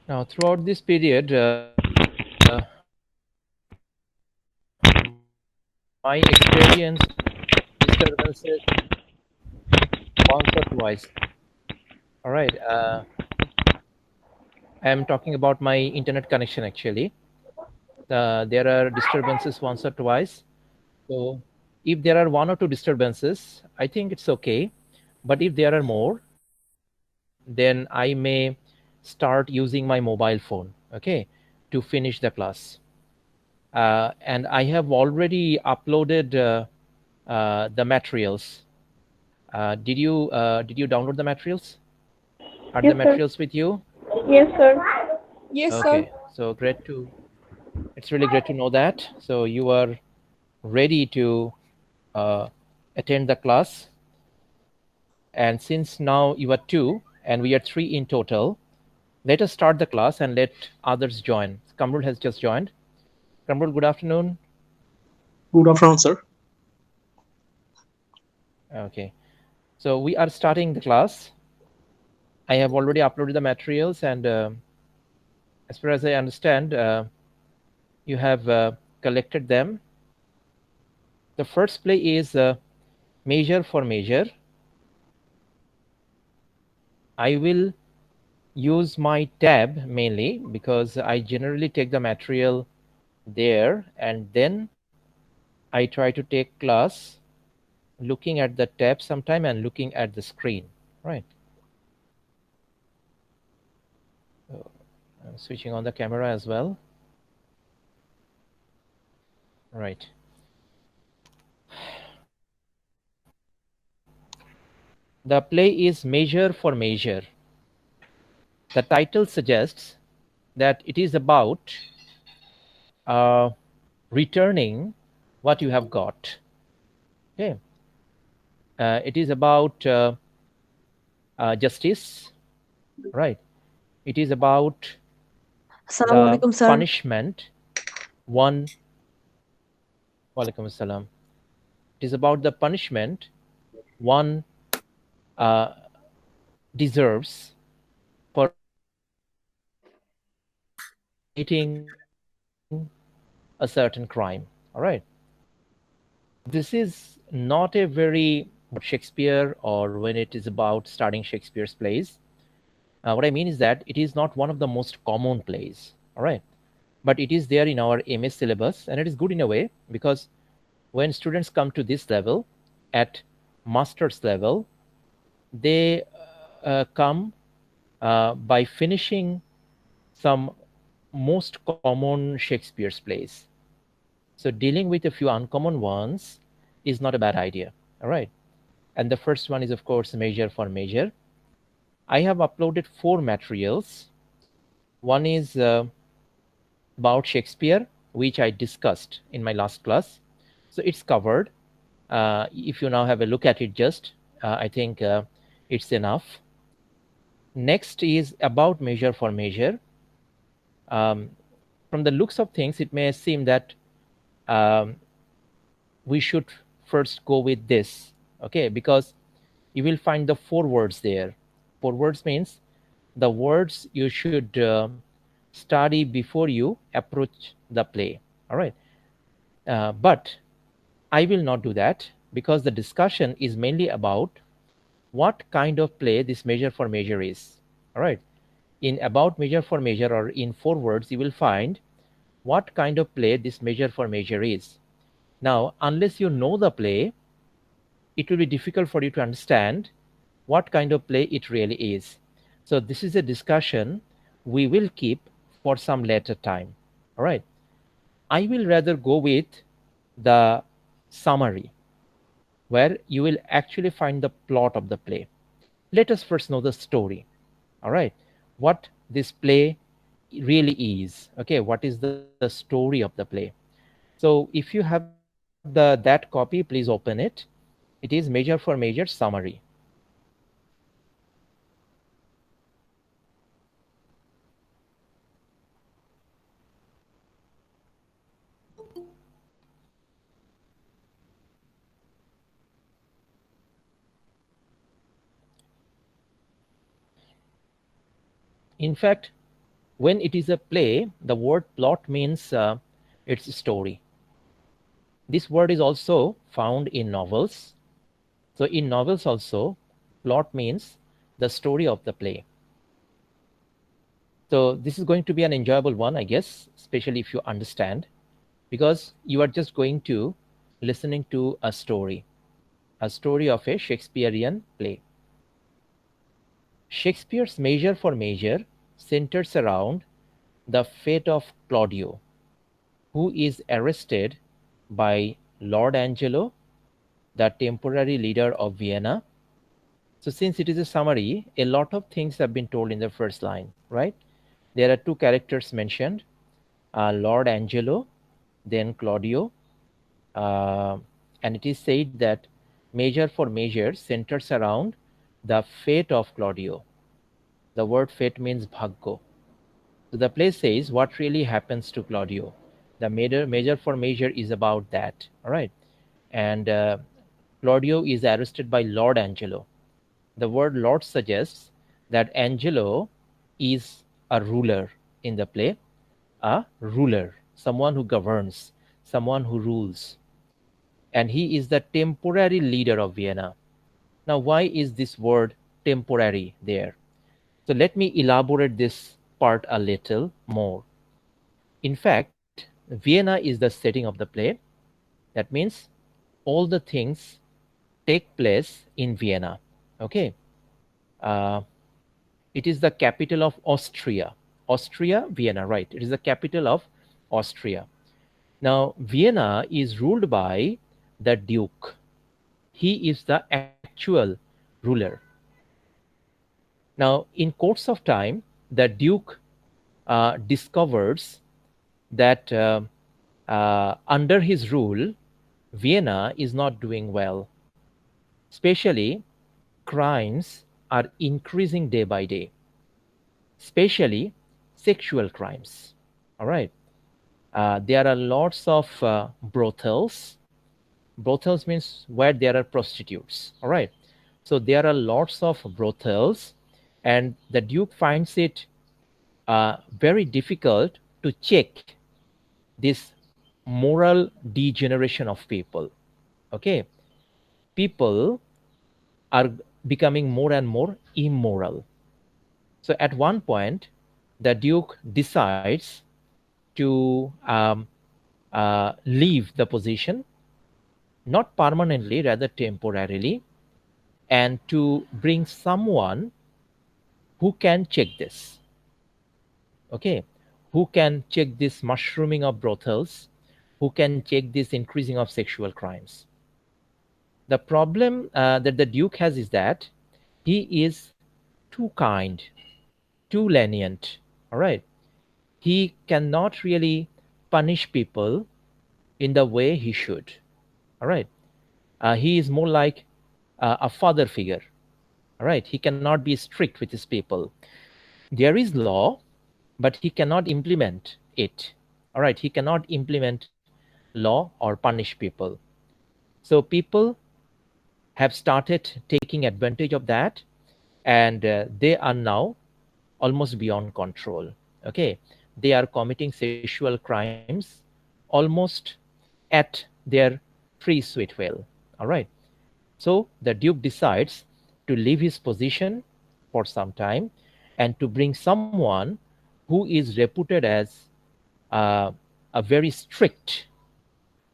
Now, throughout this period, my experience disturbances once or twice. All right. I am talking about my internet connection actually. There are disturbances once or twice. So, if there are one or two disturbances, I think it's okay. But if there are more, then I may start using my mobile phone, okay, to finish the class. And I have already uploaded the materials. Did you download the materials? Are the Yes, sir. materials with you? Yes, sir. Yes, sir. Okay, so great to it's really great to know that. So you are ready to uh, attend the class. And since now you are two and we are three in total, let us start the class and let others join. Kamrul has just joined. Kamrul, good afternoon. Good afternoon, sir. Okay, so we are starting the class. I have already uploaded the materials, and as far as I understand, you have collected them. The first play is Measure for Measure. I will use my tab mainly because I generally take the material there and then I try to take class looking at the tab sometime and looking at the screen, right? So I'm switching on the camera as well, right? The play is Measure for Measure. The title suggests that it is about uh, returning what you have got. Okay, it is about justice, right? It is about the Assalamualaikum, sir. punishment one. Walaikum assalam. It is about the punishment one uh, deserves for committing a certain crime. All right. This is not a very Shakespeare or when it is about studying Shakespeare's plays. What I mean is that it is not one of the most common plays. All right. But it is there in our MS syllabus, and it is good in a way because when students come to this level at master's level, they come by finishing some most common Shakespeare's plays. So dealing with a few uncommon ones is not a bad idea. All right. And the first one is, of course, Measure for Measure. I have uploaded four materials. One is about Shakespeare, which I discussed in my last class. So it's covered. If you now have a look at it, just I think it's enough. Next is about Measure for Measure. Um, from the looks of things, it may seem that um, we should first go with this, okay? Because you will find the four words there. Four words means the words you should study before you approach the play. All right. But I will not do that because the discussion is mainly about what kind of play this Measure for Measure is. All right. In about Measure for Measure or in four words, you will find what kind of play this Measure for Measure is. Now, unless you know the play, it will be difficult for you to understand what kind of play it really is. So, this is a discussion we will keep for some later time. All right. I will rather go with the summary where you will actually find the plot of the play. Let us first know the story. All right. What this play really is. Okay. What is the story of the play? So, if you have that copy, please open it. It is Measure for Measure summary. In fact, When it is a play, the word plot means its story. This word is also found in novels. So in novels also, plot means the story of the play. So this is going to be an enjoyable one, I guess, especially if you understand, because you are just going to listening to a story of a Shakespearean play. Shakespeare's Measure for Measure centers around the fate of Claudio, who is arrested by Lord Angelo, the temporary leader of Vienna. So, since it is a summary, a lot of things have been told in the first line, right? There are two characters mentioned, Lord Angelo, then Claudio, uh, and it is said that Measure for Measure centers around the fate of Claudio. The word fate means bhagyo. So the play says what really happens to Claudio. The measure for measure is about that, all right? And Claudio is arrested by Lord Angelo. The word Lord suggests that Angelo is a ruler in the play, a ruler, someone who governs, someone who rules. And he is the temporary leader of Vienna. Now, why is this word temporary there? So let me elaborate this part a little more. In fact, Vienna is the setting of the play. That means all the things take place in Vienna. Okay. Uh, it is the capital of Austria. Austria, Vienna, right. It is the capital of Austria. Now, Vienna is ruled by the Duke. He is the actual ruler. Now, in course of time, the Duke discovers that under his rule, Vienna is not doing well. Especially, crimes are increasing day by day, especially sexual crimes. All right. There are lots of brothels. Brothels means where there are prostitutes. All right. So there are lots of brothels, and the Duke finds it very difficult to check this moral degeneration of people. Okay, people are becoming more and more immoral. So at one point, the Duke decides to leave the position, not permanently, rather temporarily, and to bring someone who can check this. Okay, who can check this mushrooming of brothels, who can check this increasing of sexual crimes. The problem that the Duke has is that he is too kind, too lenient. All right. He cannot really punish people in the way he should. All right. He is more like a father figure. All right. He cannot be strict with his people. There is law, but he cannot implement it. All right. He cannot implement law or punish people. So people have started taking advantage of that, and they are now almost beyond control. Okay, they are committing sexual crimes almost at their free sweet will. All right, so the Duke decides to leave his position for some time and to bring someone who is reputed as uh, a very strict,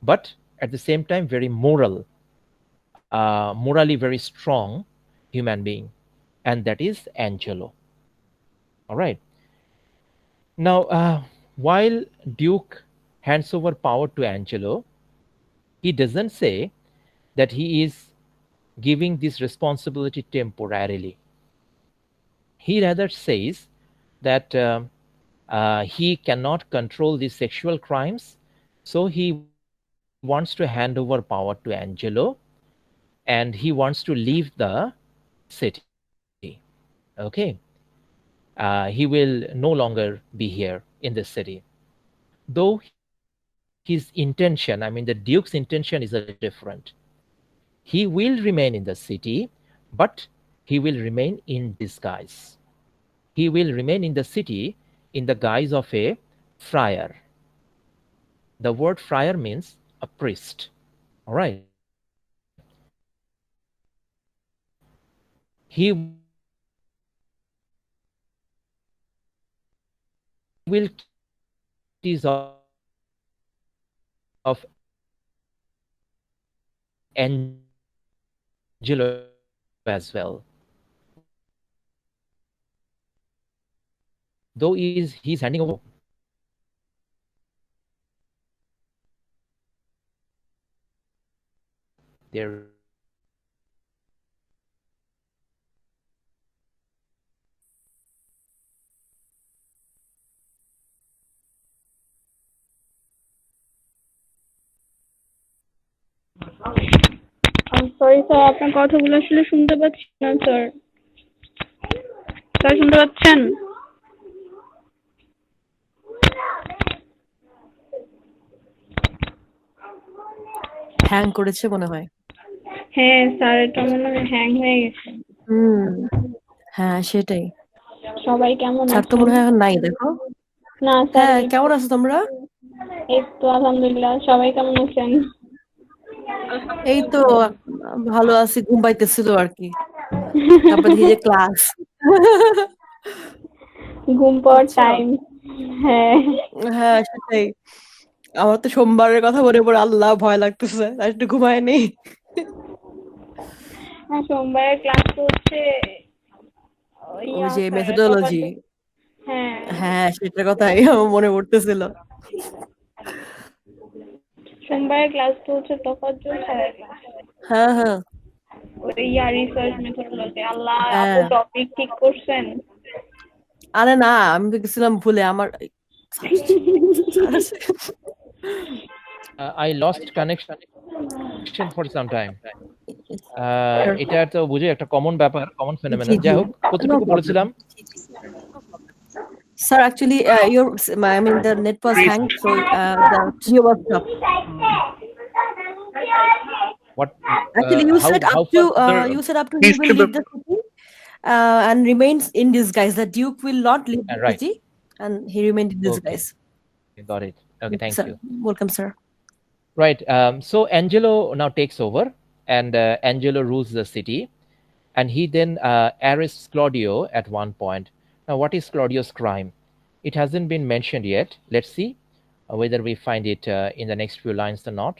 but at the same time very moral, morally very strong human being, and that is Angelo. All right. Now, while Duke hands over power to Angelo, he doesn't say that he is giving this responsibility temporarily. He rather says that he cannot control these sexual crimes, so he wants to hand over power to Angelo, and he wants to leave the city. Okay, he will no longer be here in the city. Though his intention, I mean, the Duke's intention is a little different. He will remain in the city, but he will remain in disguise. He will remain in the city in the guise of a friar. The word friar means a priest. All right. He will keep the secrets of Angelo as well. Though he's handing over sorry sir, আপনার কথাগুলো আসলে শুনতে পাচ্ছি না sir. Sir শুনতে পাচ্ছেন? Hang করেছে মনে হয়। হ্যাঁ স্যার, এটা মনে হয় হ্যাং হয়ে গেছে। হ্যাঁ সেটাই। সবাই কেমন স্যার তো আছেন? মনে হয় এখন নাই, দেখো। না স্যার, হ্যাঁ, কেমন আছো তোমরা? এই তো আলহামদুলিল্লাহ। সবাই কেমন আছেন? এই তো ভালো আছি, ঘুম পাইতেছিল আর কি। তারপর দেখি যে ক্লাস। ঘুম পাওয়ার টাইম। হ্যাঁ হ্যাঁ সেটাই। আমার তো সোমবারের কথা মনে পড়ে আল্লাহ ভয় লাগতেছে, আর একটু ঘুমায় নেই। হ্যাঁ, সোমবারের ক্লাস তো হচ্ছে ওই যে স্যার মেথোডোলজি। হ্যাঁ হ্যাঁ সেটার কথাই আমার মনে পড়তেছিল। সোমবারের ক্লাস তো হচ্ছে তোফাজ্জল স্যারের ক্লাস। হ্যাঁ হ্যাঁ ওই রিসার্চ মেথোডোলজি। আল্লাহ, আপু হ্যাঁ। টপিক ঠিক করছেন? আরে না, আমি তো গেছিলাম ভুলে আমার। I lost connection for some time. এটা তো বুঝি একটা কমন ব্যাপার, কমন ফেনোমেনন। জি যাই জি, হোক, নো কতটুকু প্রবলেম। বলেছিলাম? Sir, actually, the net was hanged, so the video was stopped. What? Actually, you said How up to further? he Please will keep the leave the city and remains in disguise. The Duke will not leave the Right. city, and he remained in Okay, disguise. got it. Okay, thank Sir, you. welcome, sir. Right. So Angelo now takes over, and Angelo rules the city, and he then arrests Claudio at one point. Now, what is Claudio's crime? It hasn't been mentioned yet. Let's see whether we find it in the next few lines or not.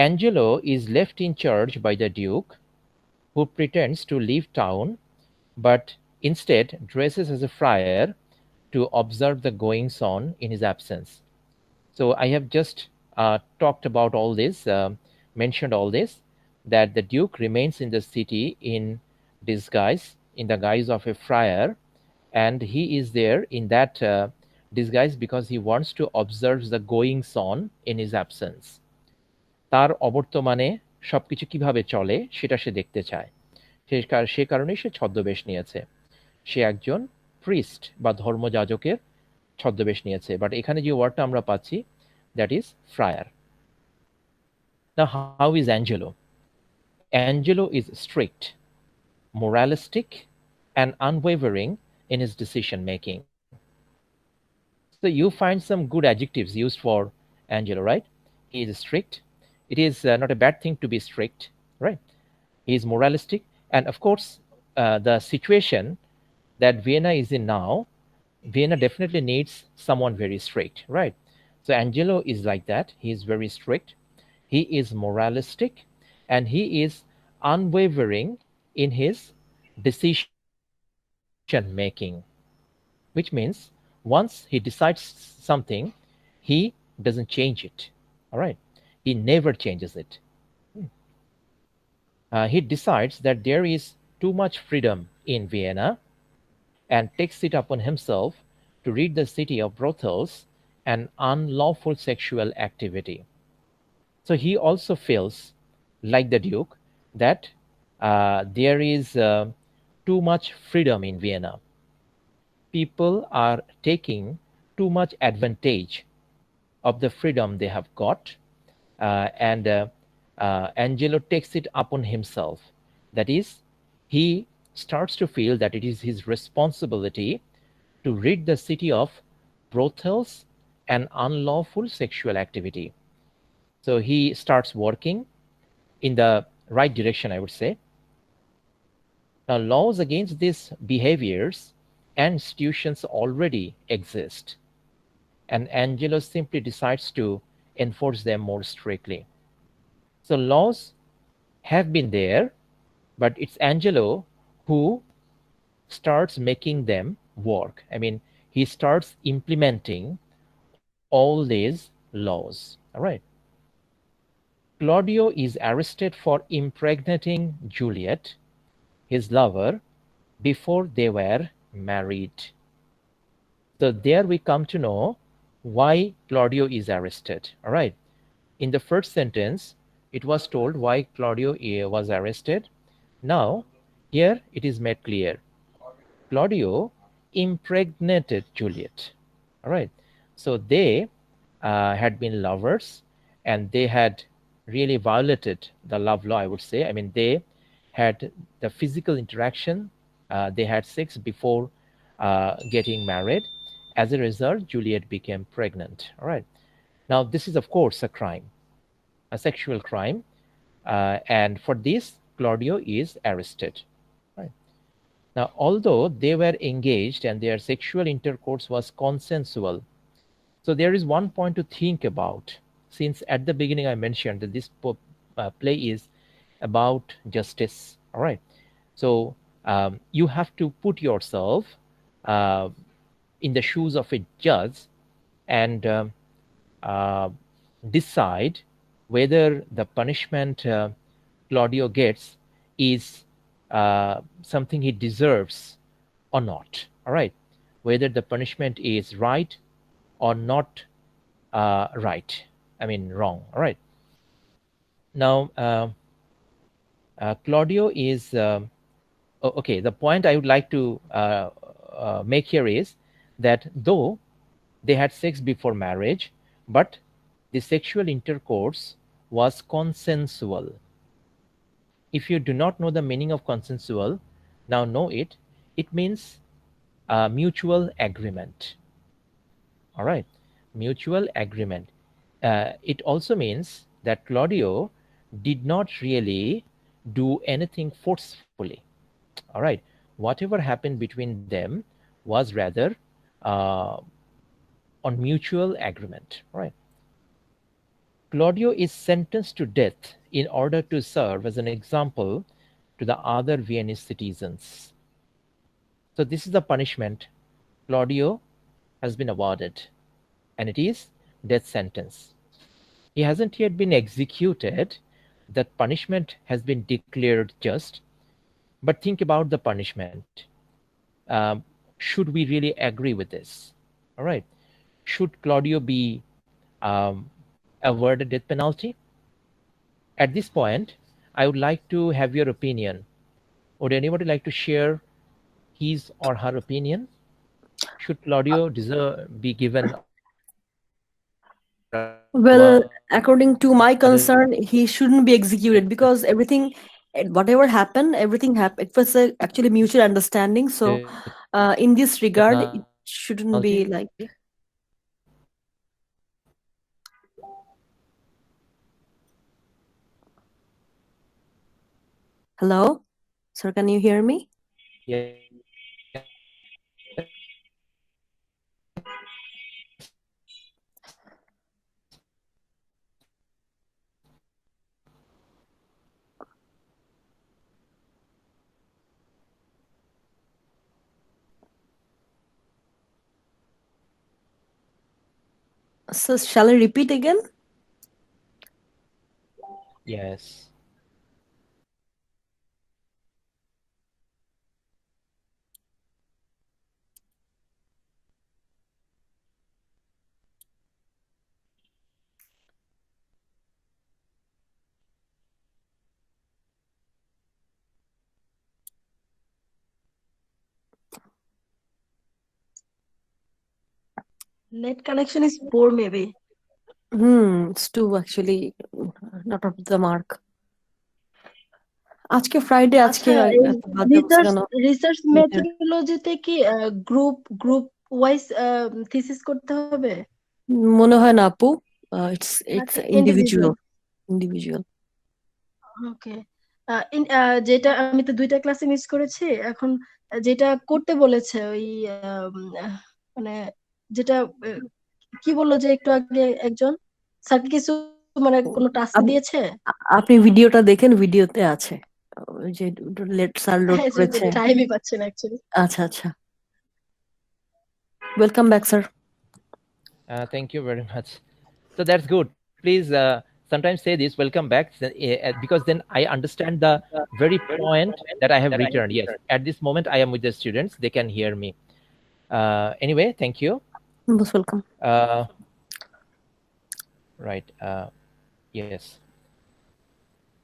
Angelo is left in charge by the Duke, who pretends to leave town, but instead dresses as a friar to observe the goings on in his absence. So I have just talked about all this, mentioned all this, that the Duke remains in the city in disguise, in the guise of a friar, and he is there in that disguise because he wants to observe the goings on in his absence. তার অবর্তমানে সবকিছু কিভাবে চলে সেটা সে দেখতে চায়। সে কারণে সে ছদ্মবেশ নিয়েছে। সে একজন প্রিস্ট বা ধর্মযাজকের ছদ্মবেশ নিয়েছে। বাট এখানে যে ওয়ার্ডটা আমরা পাচ্ছি, that is fryer. Now, how is Angelo? Angelo is strict, moralistic, and unwavering in his decision making. So you find some good adjectives used for Angelo, right? He is strict. It is not a bad thing to be strict, right? He is moralistic, and of course, the situation that Vienna is in now, Vienna definitely needs someone very strict, right? So Angelo is like that. He is very strict. He is moralistic, and he is unwavering in his decision making, which means once he decides something, he doesn't change it. All right? He never changes it. He decides that there is too much freedom in Vienna and takes it upon himself to rid the city of brothels and unlawful sexual activity. So he also feels, like the Duke, that there is too much freedom in Vienna. People are taking too much advantage of the freedom they have got, and Angelo takes it upon himself. That is, he starts to feel that it is his responsibility to rid the city of brothels and unlawful sexual activity. So he starts working in the right direction, I would say. Now, laws against these behaviors and institutions already exist, and Angelo simply decides to enforce them more strictly. So, laws have been there, but it's Angelo who starts making them work. I mean, he starts implementing all these laws. All right. Claudio is arrested for impregnating Juliet, his lover, before they were married. So there we come to know why Claudio is arrested. All right. In the first sentence, it was told why Claudio was arrested. Now, here it is made clear. Claudio impregnated Juliet. All right. So they had been lovers, and they had really violated the love law, I would say. I mean, they had the physical interaction, they had sex before getting married. As a result, Juliet became pregnant. All right. Now, this is, of course, a crime, a sexual crime. And for this, Claudio is arrested. Right. Now, although they were engaged and their sexual intercourse was consensual, so there is one point to think about. Since at the beginning I mentioned that this play is about justice. All right. So you have to put yourself uh, in the shoes of a judge and uh, decide whether the punishment Claudio gets is something he deserves or not. All right. Whether the punishment is right or not right. I mean, wrong. All right. Now, Claudio is okay. The point I would like to make here is that though they had sex before marriage, but the sexual intercourse was consensual. If you do not know the meaning of consensual, now know it. It means mutual agreement. All right, mutual agreement. It also means that Claudio did not really do anything forcefully. All right, whatever happened between them was rather uh, on mutual agreement. All right. Claudio is sentenced to death in order to serve as an example to the other Viennese citizens. So, this is the punishment Claudio has been awarded, and it is death sentence. He hasn't yet been executed. That punishment has been declared just. But think about the punishment. Should we really agree with this? All right. Should Claudio be awarded death penalty? At this point, I would like to have your opinion. Would anybody like to share his or her opinion? Should Claudio deserve be given Well, awarded according to my concern, he shouldn't be executed because everything, whatever happened, everything happened. It was actually mutual understanding. So, in this regard, it shouldn't be penalty? like. Hello, sir, can you hear me? So, shall I repeat again? Yes. Net connection is poor, maybe. It's too actually not up to the mark. আজকে Friday আজকে আচ্ছা, এই এত বাজে অবস্থা research কেন? Research মেথোডোলজিতে কি group wise thesis করতে হবে মনে হয় না আপু, it's নাকি individual ইন্ডিভিজুয়াল? individual. ওকে। যেটা আমি তো 2টা ক্লাসে মিস করেছি। এখন যেটা করতে বলেছে ওই আম, আহ, মানে যেটা আহ, কি বললো যে একটু আগে একজন স্যারকে কিছু মানে কোনো টাস্ক আপ- দিয়েছে? আপনি ভিডিওটা দেখেন, ভিডিওতে আছে ওই যে লেট স্যার লোড হ্যাঁ, করেছে। টাইমই পাচ্ছে না অ্যাকচুয়ালি। আচ্ছা আচ্ছা, welcome back sir. Thank you very much. So that's good. Please sometimes say this, welcome back, because then I understand the very point that I have returned. Yes, at this moment I am with the students, they can hear me. Anyway, thank you. Most welcome. Uh, right. Yes.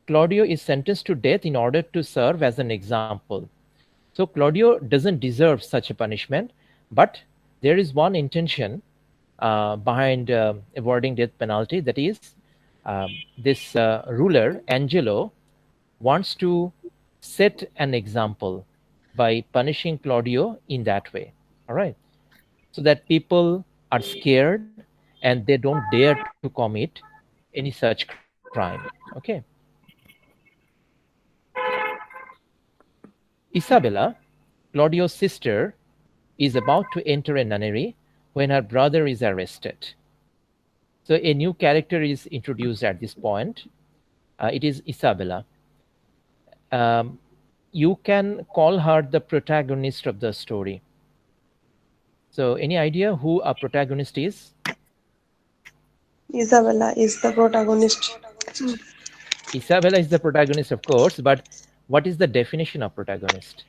Claudio is sentenced to death in order to serve as an example. So Claudio doesn't deserve such a punishment, but there is one intention behind awarding death penalty. That is, this ruler Angelo wants to set an example by punishing Claudio in that way. All right, so that people are scared and they don't dare to commit any such crime. Okay. Isabella, Claudio's sister, is about to enter a nunnery when her brother is arrested. So a new character is introduced at this point. It is Isabella. Um, you can call her the protagonist of the story. So any idea who a protagonist is? Isabella is the protagonist. Isabella is the protagonist, of course, but what is the definition of protagonist?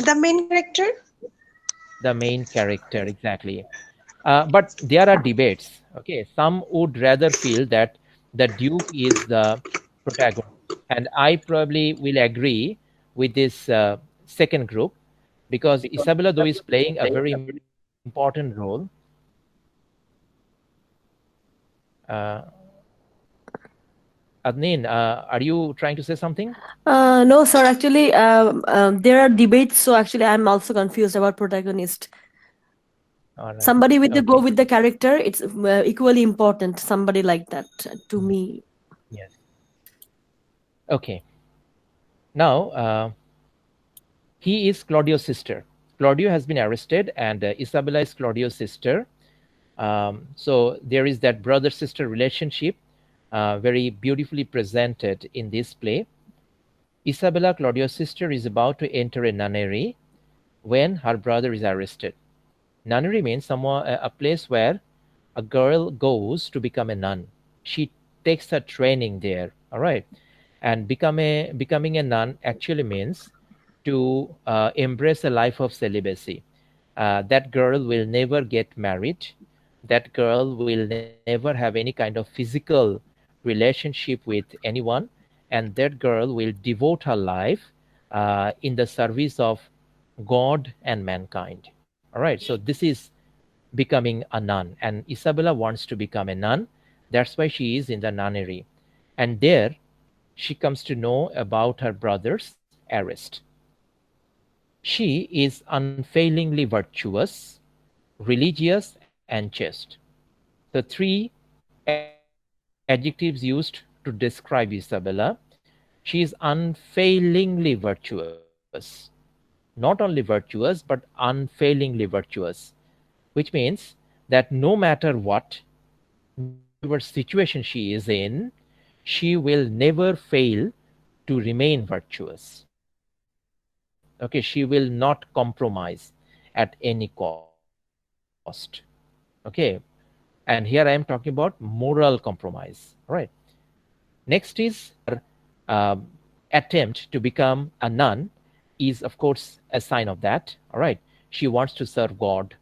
The main character? The main character, exactly. But there are debates. Okay, some would rather feel that the Duke is the protagonist, and I probably will agree with this second group, because Isabella, though, is playing a very important role. Uh, Adnin, are you trying to say something? No sir, actually there are debates, so actually I'm also confused about protagonist. All right. Somebody with the Okay. go with the character, it's equally important, somebody like that to me. Yes. Okay. Now, he is Claudio's sister. Claudio has been arrested, and Isabella is Claudio's sister. So there is that brother-sister relationship, very beautifully presented in this play. Isabella, Claudio's sister, is about to enter a nunnery when her brother is arrested. Nunnery means a place where a girl goes to become a nun. She takes her training there. All right, and becoming a nun actually means to embrace a life of celibacy. That girl will never get married. That girl will never have any kind of physical relationship with anyone, and that girl will devote her life in the service of God and mankind. All right, so this is becoming a nun, and Isabella wants to become a nun. That's why she is in the nunnery, and there she comes to know about her brother's arrest. She is unfailingly virtuous, religious, and chaste. The three adjectives used to describe Isabella. She is unfailingly virtuous. Not only virtuous, but unfailingly virtuous, which means that no matter what, no matter whatever situation she is in, she will never fail to remain virtuous. Okay, she will not compromise at any cost. Okay, and here I am talking about moral compromise. All right. Next is her attempt to become a nun is, of course, a sign of that. All right. She wants to serve God.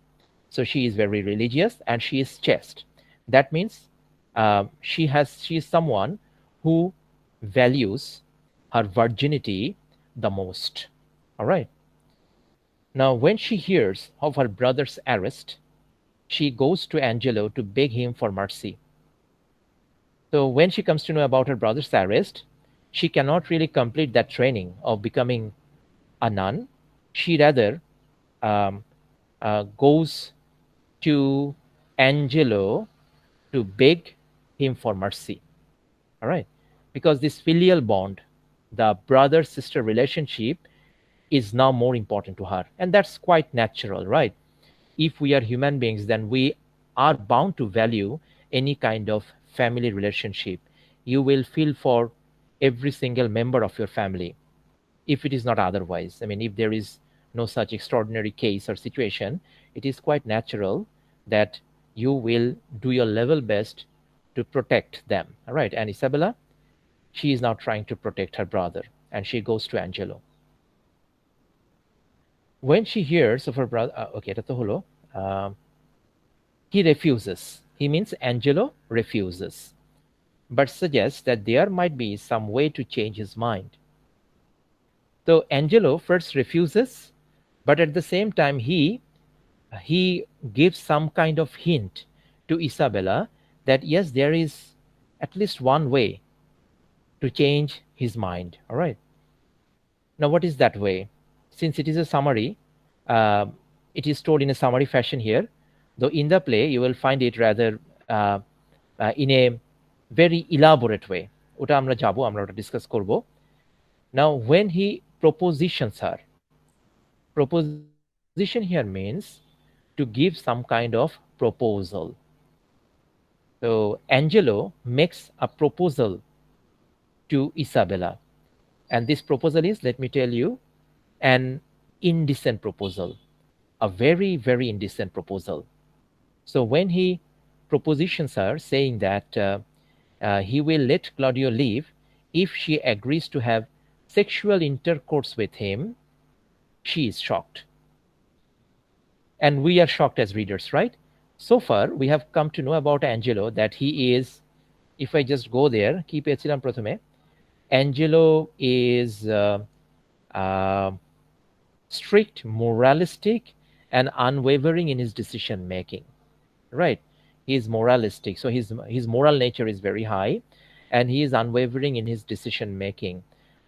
So she is very religious and she is chaste. That means she is someone who values her virginity the most. All right. Now, when she hears of her brother's arrest, she goes to Angelo to beg him for mercy. So when she comes to know about her brother's arrest, she cannot really complete that training of becoming a nun. She rather goes to Angelo to beg him for mercy. All right. Because this filial bond, the brother sister relationship, is now more important to her. And that's quite natural, right? If we are human beings, then we are bound to value any kind of family relationship. You will feel for every single member of your family, if it is not otherwise. I mean, if there is no such extraordinary case or situation, it is quite natural that you will do your level best to protect them. All right. And Isabella, she is now trying to protect her brother, and she goes to Angelo. When she hears of her brother, okay, এটা তো হলো, he refuses. He means Angelo refuses, but suggests that there might be some way to change his mind. So Angelo first refuses, but at the same time he gives some kind of hint to Isabella that yes, there is at least one way to change his mind. All right. Now, what is that way? Since it is a summary, it is told in a summary fashion here, though in the play you will find it rather in a very elaborate way. ওটা আমরা যাবো, আমরা ওটা discuss করব। Now, when he propositions her, proposition here means to give some kind of proposal. So Angelo makes a proposal to Isabella, and this proposal is, let me tell you, an indecent proposal, a very, very indecent proposal. So when he propositions her, saying that he will let Claudio live if she agrees to have sexual intercourse with him, she is shocked. And we are shocked as readers, right? So far, we have come to know about Angelo that he is, if I just go there, কি পেয়েছিলাম প্রথমে? Angelo is strict, moralistic, and unwavering in his decision making, right? He is moralistic, so his moral nature is very high, and he is unwavering in his decision making.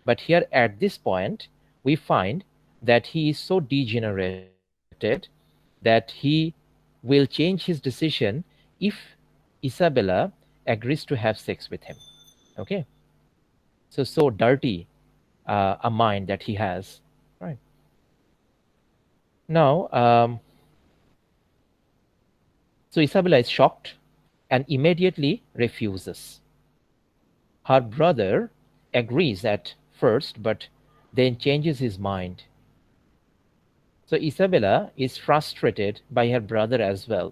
But here at this point, we find that he is so degenerated that he will change his decision if Isabella agrees to have sex with him. Okay, so dirty a mind that he has, right? Now, so Isabella is shocked and immediately refuses. Her brother agrees at first, but then changes his mind. So Isabella is frustrated by her brother as well.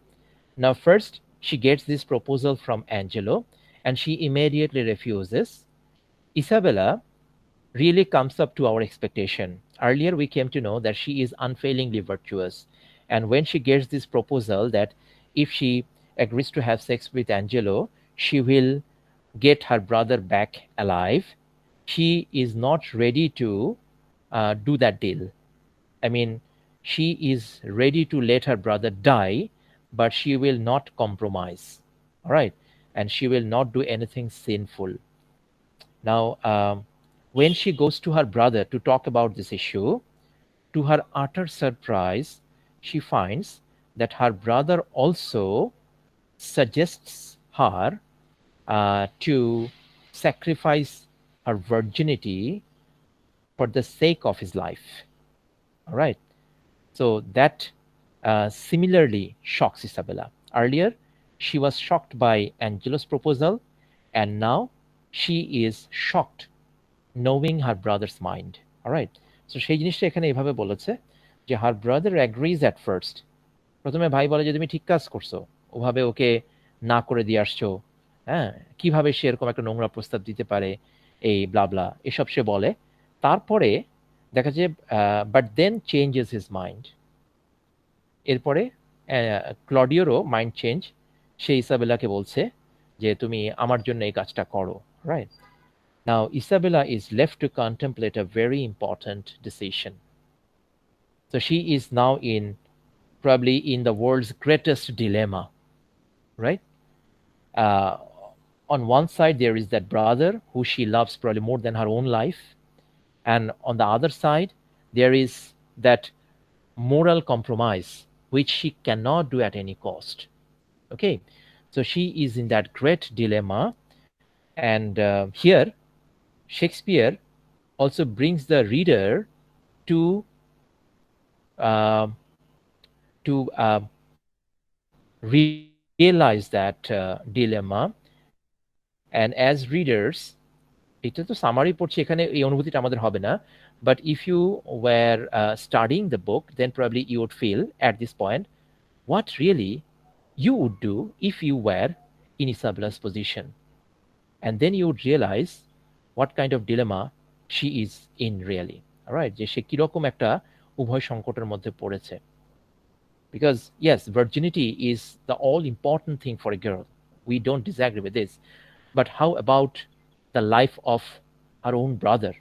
Now, first, she gets this proposal from Angelo, and she immediately refuses. Isabella really comes up to our expectation. Earlier, we came to know that she is unfailingly virtuous. And when she gets this proposal that if she agrees to have sex with Angelo, she will get her brother back alive, she is not ready to do that deal. I mean, she is ready to let her brother die, but she will not compromise. All right. And she will not do anything sinful. Now, when she goes to her brother to talk about this issue, to her utter surprise, she finds that her brother also suggests her to sacrifice her virginity for the sake of his life. All right. So that similarly shocks Isabella. Earlier, she was shocked by Angelo's proposal, and now she is shocked knowing her brother's mind. All right. So সেই জিনিসটা এখানে এভাবে বলেছে যে her brother agrees at first. প্রথমে ভাই বলে যে তুমি ঠিক কাজ করছো, ওভাবে ওকে না করে দিয়ে আসছো, হ্যাঁ, কিভাবে সে এরকম একটা নোংরা প্রস্তাব দিতে পারে, এই ব্লাবলা এসব সে বলে। তারপরে দেখা যায় but then changes his mind. এরপরে ক্লডিওরও মাইন্ড চেঞ্জ, সে ইসাবেলাকে বলছে যে তুমি আমার জন্য এই কাজটা করো, right? Now Isabella is left to contemplate a very important decision. So she is now probably in the world's greatest dilemma, right? On one side there is that brother who she loves probably more than her own life, and on the other side there is that moral compromise, which she cannot do at any cost. Okay, so she is in that great dilemma, and here Shakespeare also brings the reader to uh, realize that dilemma, and as readers, এটা তো summary পড়ছি, এখানে এই অনুভূতিটা আমাদের হবে না, but if you were studying the book, then probably you would feel at this point what really you would do if you were in Isabella's position. And then you would realize what kind of dilemma she is in really. All right, যে সে কিরকম একটা উভয় সংকটের মধ্যে পড়েছে. Because yes, virginity is the all important thing for a girl. We don't disagree with this. But how about the life of our own brother?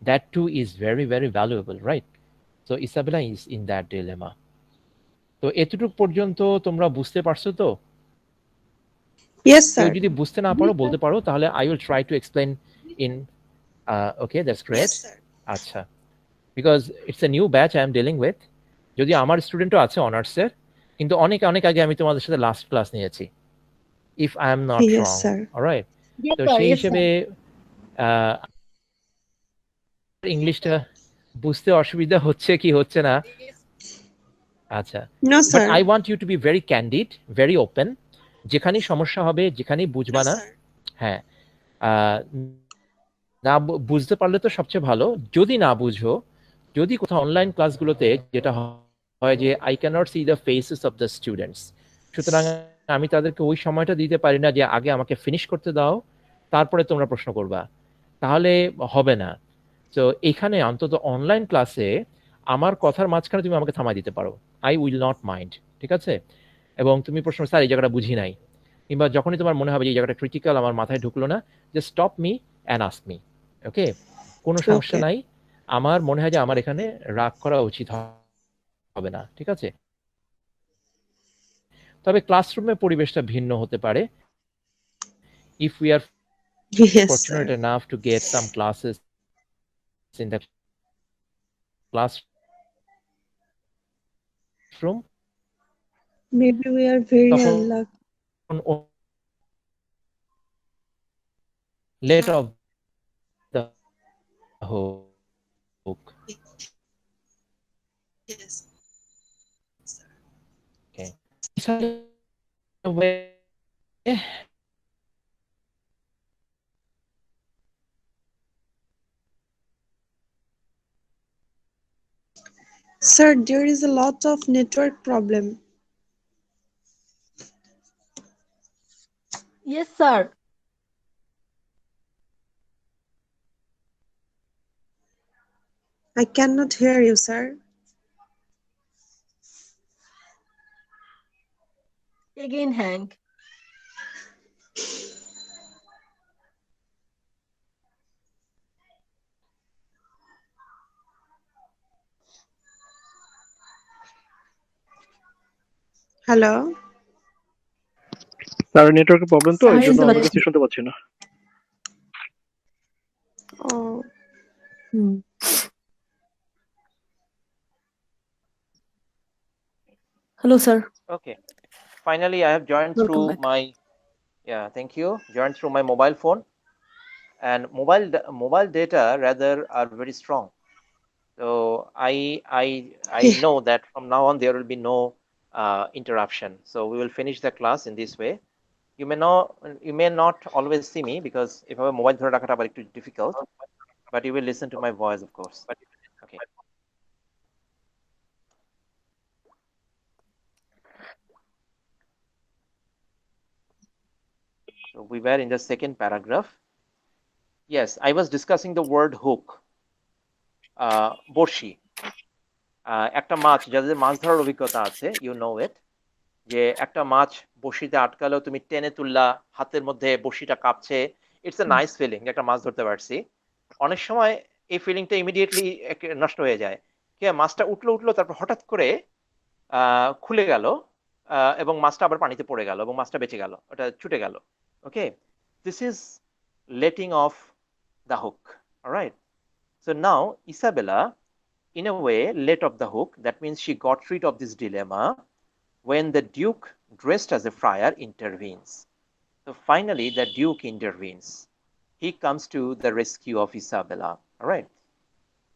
That too is very, very valuable, right? So Isabella is in that dilemma. তো এতটুকু পর্যন্ত তোমরা বুঝতে পারছো তো? Yes, কেউ sir. যদি বুঝতে না পারো বলতে পারো, তাহলে I will try to explain in okay, that's great. Yes, sir. আচ্ছা, because it's a new batch I am dealing with. যদি আমার স্টুডেন্টও আছে অনার্সের, কিন্তু অনেক অনেক আগে আমি তোমাদের সাথে লাস্ট ক্লাস নিয়েছি, if I am not Yes, wrong. sir. All right, Yes, তো sir. সেই Yes, হিসেবে sir. ইংলিশটা বুঝতে অসুবিধা হচ্ছে কি হচ্ছে না, আচ্ছা, No, but sir. I want you to be very candid, very open, যেখানেই সমস্যা হবে, যেখানেই বুঝবা No, না, sir. হ্যাঁ, না বুঝতে পারলে তো সবচেয়ে ভালো, যদি না বুঝো, যদি কোথাও অনলাইন ক্লাসগুলোতে যেটা হয় যে I cannot see the faces of the students, সুতরাং আমি তাদেরকে ওই সময়টা দিতে পারি না যে আগে আমাকে ফিনিশ করতে দাও, তারপরে তোমরা প্রশ্ন করবা, তাহলে হবে না। তো এখানে অন্তত অনলাইন ক্লাসে আমার কথার মাঝখানে তুমি আমাকে থামাই দিতে পারো, আই উইল নট মাইন্ড, ঠিক আছে? এবং তুমি প্রশ্ন, স্যার এই জায়গাটা বুঝি নাই, কিংবা যখনই তোমার মনে হবে যে এই জায়গাটা ক্রিটিক্যাল, আমার মাথায় ঢুকলো না, just stop me and ask me. Okay, কোনো সমস্যা Okay. নাই, আমার মনে হয় যে আমার এখানে রাগ করা উচিত হবে না, ঠিক আছে? তবে ক্লাসরুমে পরিবেশটা ভিন্ন হতে পারে, if we are Yes, fortunate sir. enough to get some classes in the classroom, Maybe we are very তখন unlucky. let off the hook. Yes. Okay. Way, Sir, there is a lot of network problem. Yes, sir. I cannot hear you, sir. Again, Hank. Hello? Sir নেটওয়ার্কের problem তো, এই আমি জন্য শুনতে আমরা পাচ্ছি। কিছু শুনতে পাচ্ছি না। Oh, hmm. Hello, sir. okay. Finally, I have joined Welcome through back. my, yeah, thank you. Joined through my mobile phone, and mobile data rather are very strong. So I know that from now on there will be no interruption. So we will finish the class in this way. You may not always see me because if I have a mobile ধরে রাখাটা আবার একটু difficult, but you will listen to my voice, of course. Okay. So we were in the second paragraph. Yes, I was discussing the word hook. বড়শি, একটা মাছ, যাদের মাছ ধরার অভিজ্ঞতা আছে, you know it, যে একটা মাছ বড়শিতে আটকালেও তুমি টেনে তুললা, হাতের মধ্যে বড়শিটা কাঁপছে, ইটস এ নাইস ফিলিং, একটা মাছ ধরতে পারছি। অনেক সময় এই ফিলিংটা ইমিডিয়েটলি নষ্ট হয়ে যায়, কে মাছটা উঠলো, তারপর হঠাৎ করে খুলে গেল, এবং মাছটা আবার পানিতে পড়ে গেল, এবং মাছটা বেঁচে গেল, ওটা ছুটে গেল। Okay, this is letting off the hook, alright? So now Isabella in a way, let off the hook. That means she got rid of this dilemma when the Duke, dressed as a friar, intervenes. So finally, the Duke intervenes. He comes to the rescue of Isabella. All right.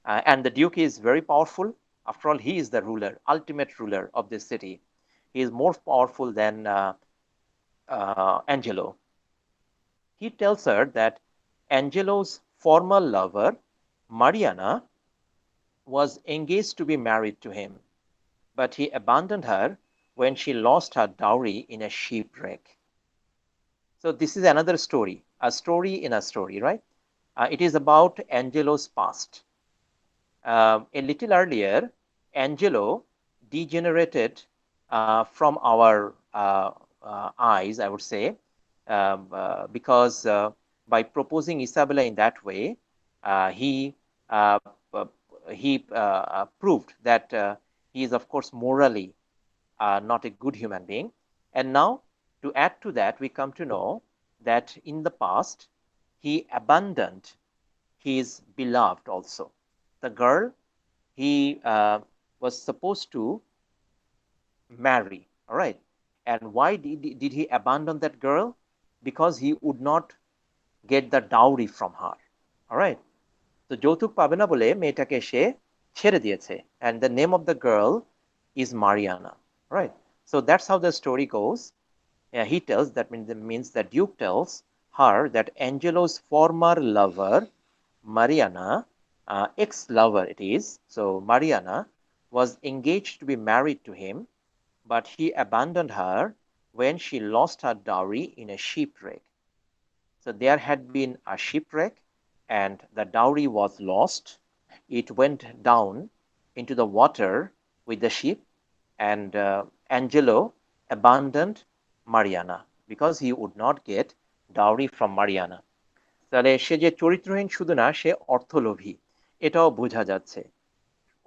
And the Duke is very powerful. After all, he is the ruler, ultimate ruler of this city. He is more powerful than Angelo. He tells her that Angelo's former lover, Mariana, was engaged to be married to him, but he abandoned her when she lost her dowry in a shipwreck. So this is another story, a story in a story, right? It is about Angelo's past. A little earlier, Angelo degenerated from our eyes, I would say, because by proposing Isabella in that way, he uh, uh, proved that he is, of course, morally not a good human being. And now, to add to that, we come to know that in the past, he abandoned his beloved also. The girl he was supposed to marry, all right? And why did he abandon that girl? Because he would not get the dowry from her, all right? তো যৌতুক পাবে না বলে মেয়েটাকে সে ছেড়ে দিয়েছে, and the name of the girl is Mariana, right? So that's how the story goes. He tells, that means the Duke tells her that Angelo's former lover, Mariana, ex-lover it is, so Mariana was engaged to be married to him, but he abandoned her when she lost her dowry in a shipwreck. So there had been a shipwreck and the dowry was lost. It went down into the water with the ship, and Angelo abandoned Mariana because he would not get dowry from Mariana. তাহলে সে যে চরিত্রহীন শুধু না, সে অর্থলোভী, এটাও বোঝা যাচ্ছে।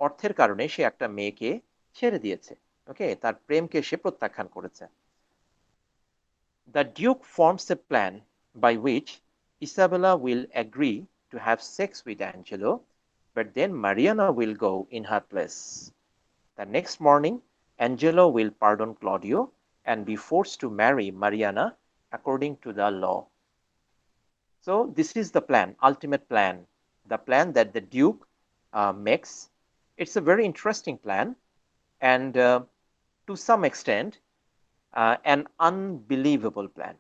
অর্থের কারণে সে একটা মেয়েকে ছেড়ে দিয়েছে, ওকে, তার প্রেমকে সে প্রত্যাখ্যান করেছে। The Duke forms a plan by which Isabella will agree to have sex with Angelo, but then Mariana will go in her place. The next morning, Angelo will pardon Claudio and be forced to marry Mariana according to the law. So this is the plan, ultimate plan, the plan that the Duke makes. It's a very interesting plan, and to some extent, an unbelievable plan.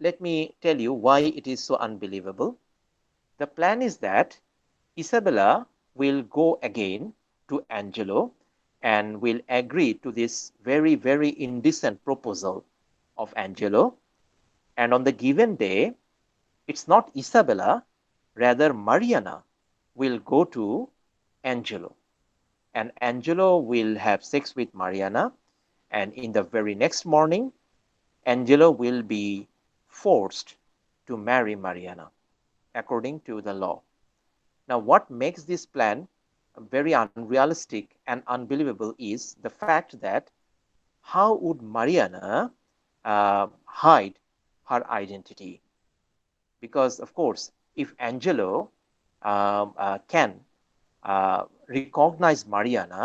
Let me tell you why it is so unbelievable. The plan is that Isabella will go again to Angelo and will agree to this very, very indecent proposal of Angelo. And on the given day, it's not Isabella, rather Mariana will go to Angelo. And Angelo will have sex with Mariana. And in the very next morning, Angelo will be forced to marry Mariana according to the law. Now, what makes this plan very unrealistic and unbelievable is the fact that how would Mariana hide her identity? Because, of course, if Angelo can recognize Mariana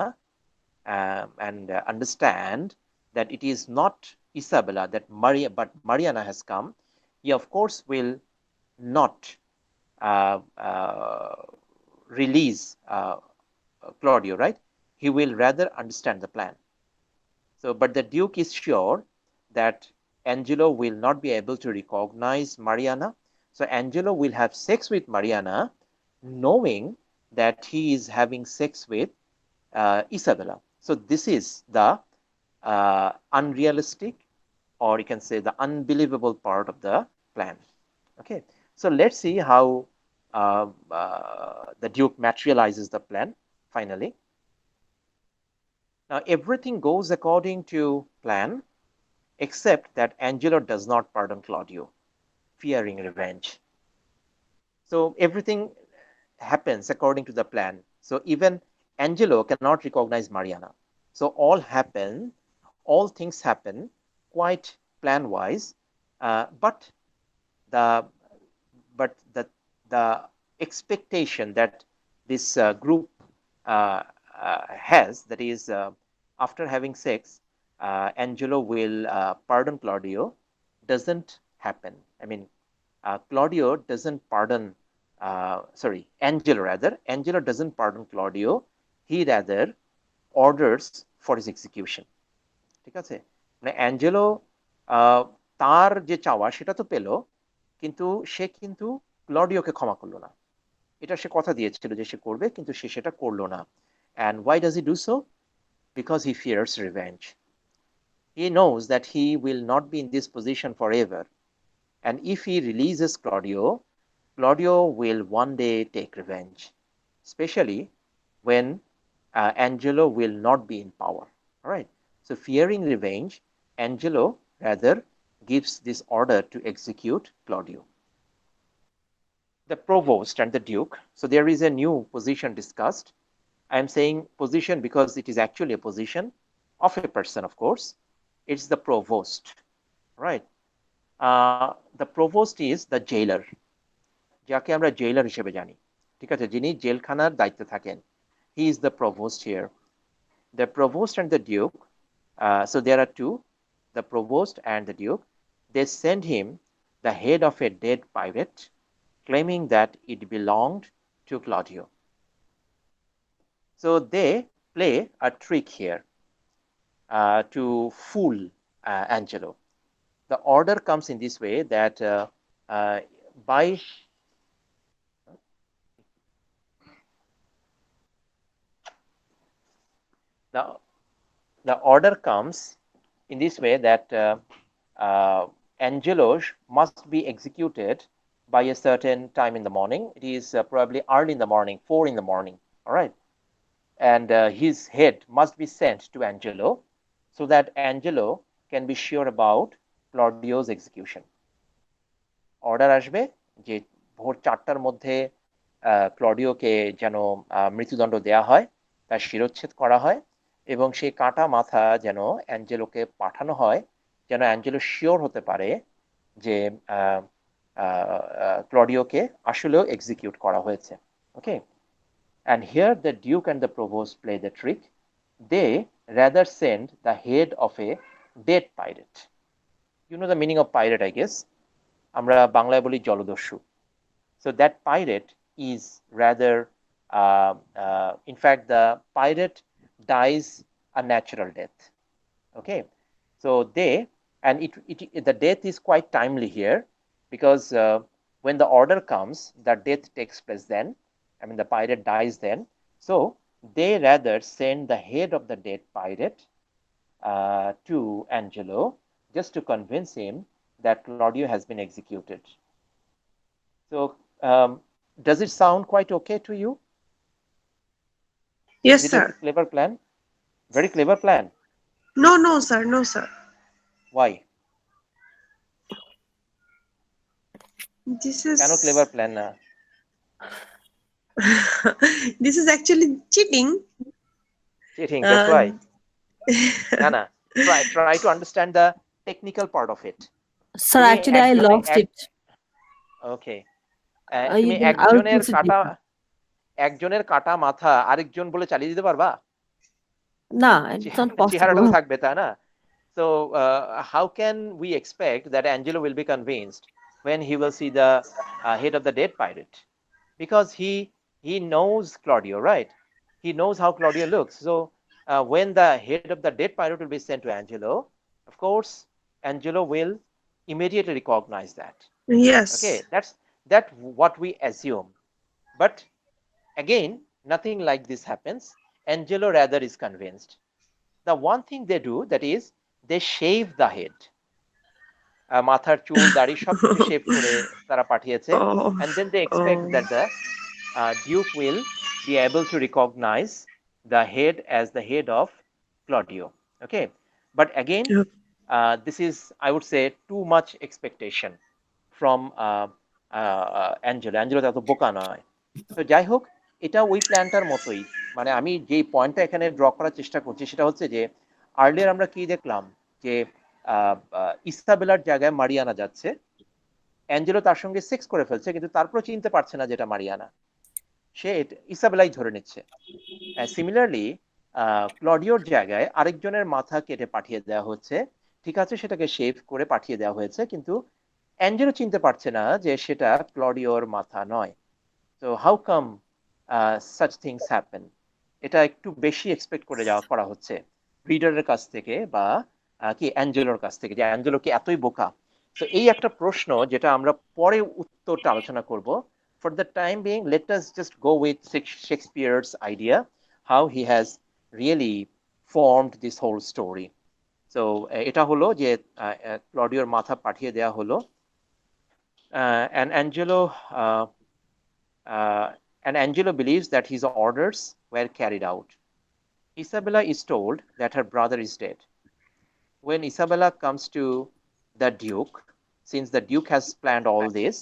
and understand that it is not Isabella, but Mariana has come, he, of course, will not release Claudio, right? He will rather understand the plan. So, but the Duke is sure that Angelo will not be able to recognize Mariana. So Angelo will have sex with Mariana, knowing that he is having sex with Isabella. So this is the unrealistic, or you can say the unbelievable part of the plan. Okay, so let's see how the Duke materializes the plan finally. Now everything goes according to plan, except that Angelo does not pardon Claudio, fearing revenge. So everything happens according to the plan. So even Angelo cannot recognize Mariana. So all things happen quite plan-wise, but the expectation that this group has, that is, after having sex, Angelo will pardon Claudio, doesn't happen. I mean, Claudio doesn't pardon, Angelo rather. Angelo doesn't pardon Claudio. He rather orders for his execution. ঠিক আছে, মানে Angelo তার যে চাওয়া সেটা তো পেল, কিন্তু সে কিন্তু ক্লডিওকে ক্ষমা করলো না। এটা সে কথা দিয়েছিল যে সে করবে, কিন্তু সে সেটা করলো না। And why does he do so? Because he fears revenge. He knows that he will not be in this position forever. And if he releases Claudio, Claudio will one day take revenge, especially when Angelo will not be in power. All right. So, fearing revenge, Angelo rather gives this order to execute Claudio. The provost and the duke. So, there is a new position discussed. I am saying position because it is actually a position of a person, of course. It's the provost, right? The provost is the jailer, যাকে আমরা জেলার হিসেবে জানি, ঠিক আছে, যিনি জেলখানার দায়িত্বে থাকেন। He is the provost here. The provost and the duke, so there are two, the provost and the duke. They send him the head of a dead pirate, claiming that it belonged to Claudio. So they play a trick here to fool Angelo. The order comes in this way that by the order comes in this way that Angelo must be executed by a certain time in the morning. It is probably early in the morning, 4 in the morning. All right. And his head must be sent to Angelo so that Angelo can be sure about Claudio's execution. Order আসবে যে ভোর 4টার মধ্যে ক্লডিওকে যেন মৃত্যুদণ্ড দেয়া হয়, তার শিরচ্ছেদ করা হয়, এবং সেই কাটা মাথা যেন অ্যাঞ্জেলোকে পাঠানো হয়, যেন অ্যাঞ্জেলো শিওর হতে পারে যে ক্লডিওকে আসলেও এক্সিকিউট করা হয়েছে। ওকে, and here the duke and the provost play the trick. They rather send the head of a dead pirate. You know the meaning of pirate, I guess. আমরা বাংলায় বলি জলদস্যু. So that pirate is rather, in fact, the pirate dies a natural death. Okay, so the death is quite timely here, because when the order comes, the death takes place then. I mean, the pirate dies then. So they rather send the head of the dead pirate to Angelo, just to convince him that Claudio has been executed. So does it sound quite okay to you? Yes, Is it sir. a clever plan? Very clever plan. No, sir. No, sir. Why? This is কেন clever plan না? this is actually cheating. Cheating, that's why. না, try to understand the technical part of it. Sir, তুমি actually, I একজনে lost it. Okay. You তুমি can একজনের proceed কাটা deeper. মাথা আরেকজন বলে চালিয়ে দিতে পারবা? No, it's not চেহারাটাও possible. থাকবে, তাই না? So how can we expect that Angelo will be convinced when he will see the head of the dead pirate? Because he knows Claudio, right? He knows how Claudio looks. So when the head of the dead pirate will be sent to Angelo, of course, Angelo will immediately recognize that. Yes. Okay, that's what we assume. But again, nothing like this happens. Angelo rather is convinced. The one thing they do, that is, they shave the head. মাথার চুল দাড়ি সবকিছু shave করে তারা পাঠিয়েছে, Oh. and then they expect that the Duke will be able to recognize the head as the head of Claudio. Okay, but again, Yep. This is, I would say, too much expectation from Angelo. Angelo এত বোকা নয়। তো যাই হোক, এটা ওই প্ল্যানটার মতোই। মানে আমি যেই পয়েন্টটা এখানে ড্র করার চেষ্টা করছি সেটা হচ্ছে যে, আর্লিয়ার আমরা কি দেখলাম যে ইসাবেলার জায়গায় মারিয়ানা যাচ্ছে, অ্যাঞ্জেলো তার সঙ্গে সেক্স করে ফেলছে, কিন্তু তারপর চিনতে পারছে না যেটা মারিয়ানা। সে ইসাবেলাই ধরে নিচ্ছে। সিমিলারলি ক্লডিওর জায়গায় আরেকজনের মাথা কেটে পাঠিয়ে দেওয়া হচ্ছে, ঠিক আছে, সেটাকে শেভ করে পাঠিয়ে দেওয়া হয়েছে, কিন্তু অ্যাঞ্জেলো চিনতে পারছে না যে সেটা ক্লডিওর মাথা নয়। তো how come such things happen, এটা একটু বেশি এক্সপেক্ট করে যাওয়া করা হচ্ছে রিডারের কাছ থেকে বা কি অ্যাঞ্জেলোর কাছ থেকে, যে অ্যাঞ্জেলো কি এতই বোকা। তো এই একটা প্রশ্ন যেটা আমরা পরে উত্তরটা আলোচনা করব। For the time being let us just go with Shakespeare's idea how he has really formed this whole story. তো এটা হলো যে ক্লডিওর মাথা পাঠিয়ে দেওয়া হলো, and Angelo uh, and Angelo believes that his orders were carried out. Isabella is told that her brother is dead. When Isabella comes to the Duke, since the Duke has planned all this,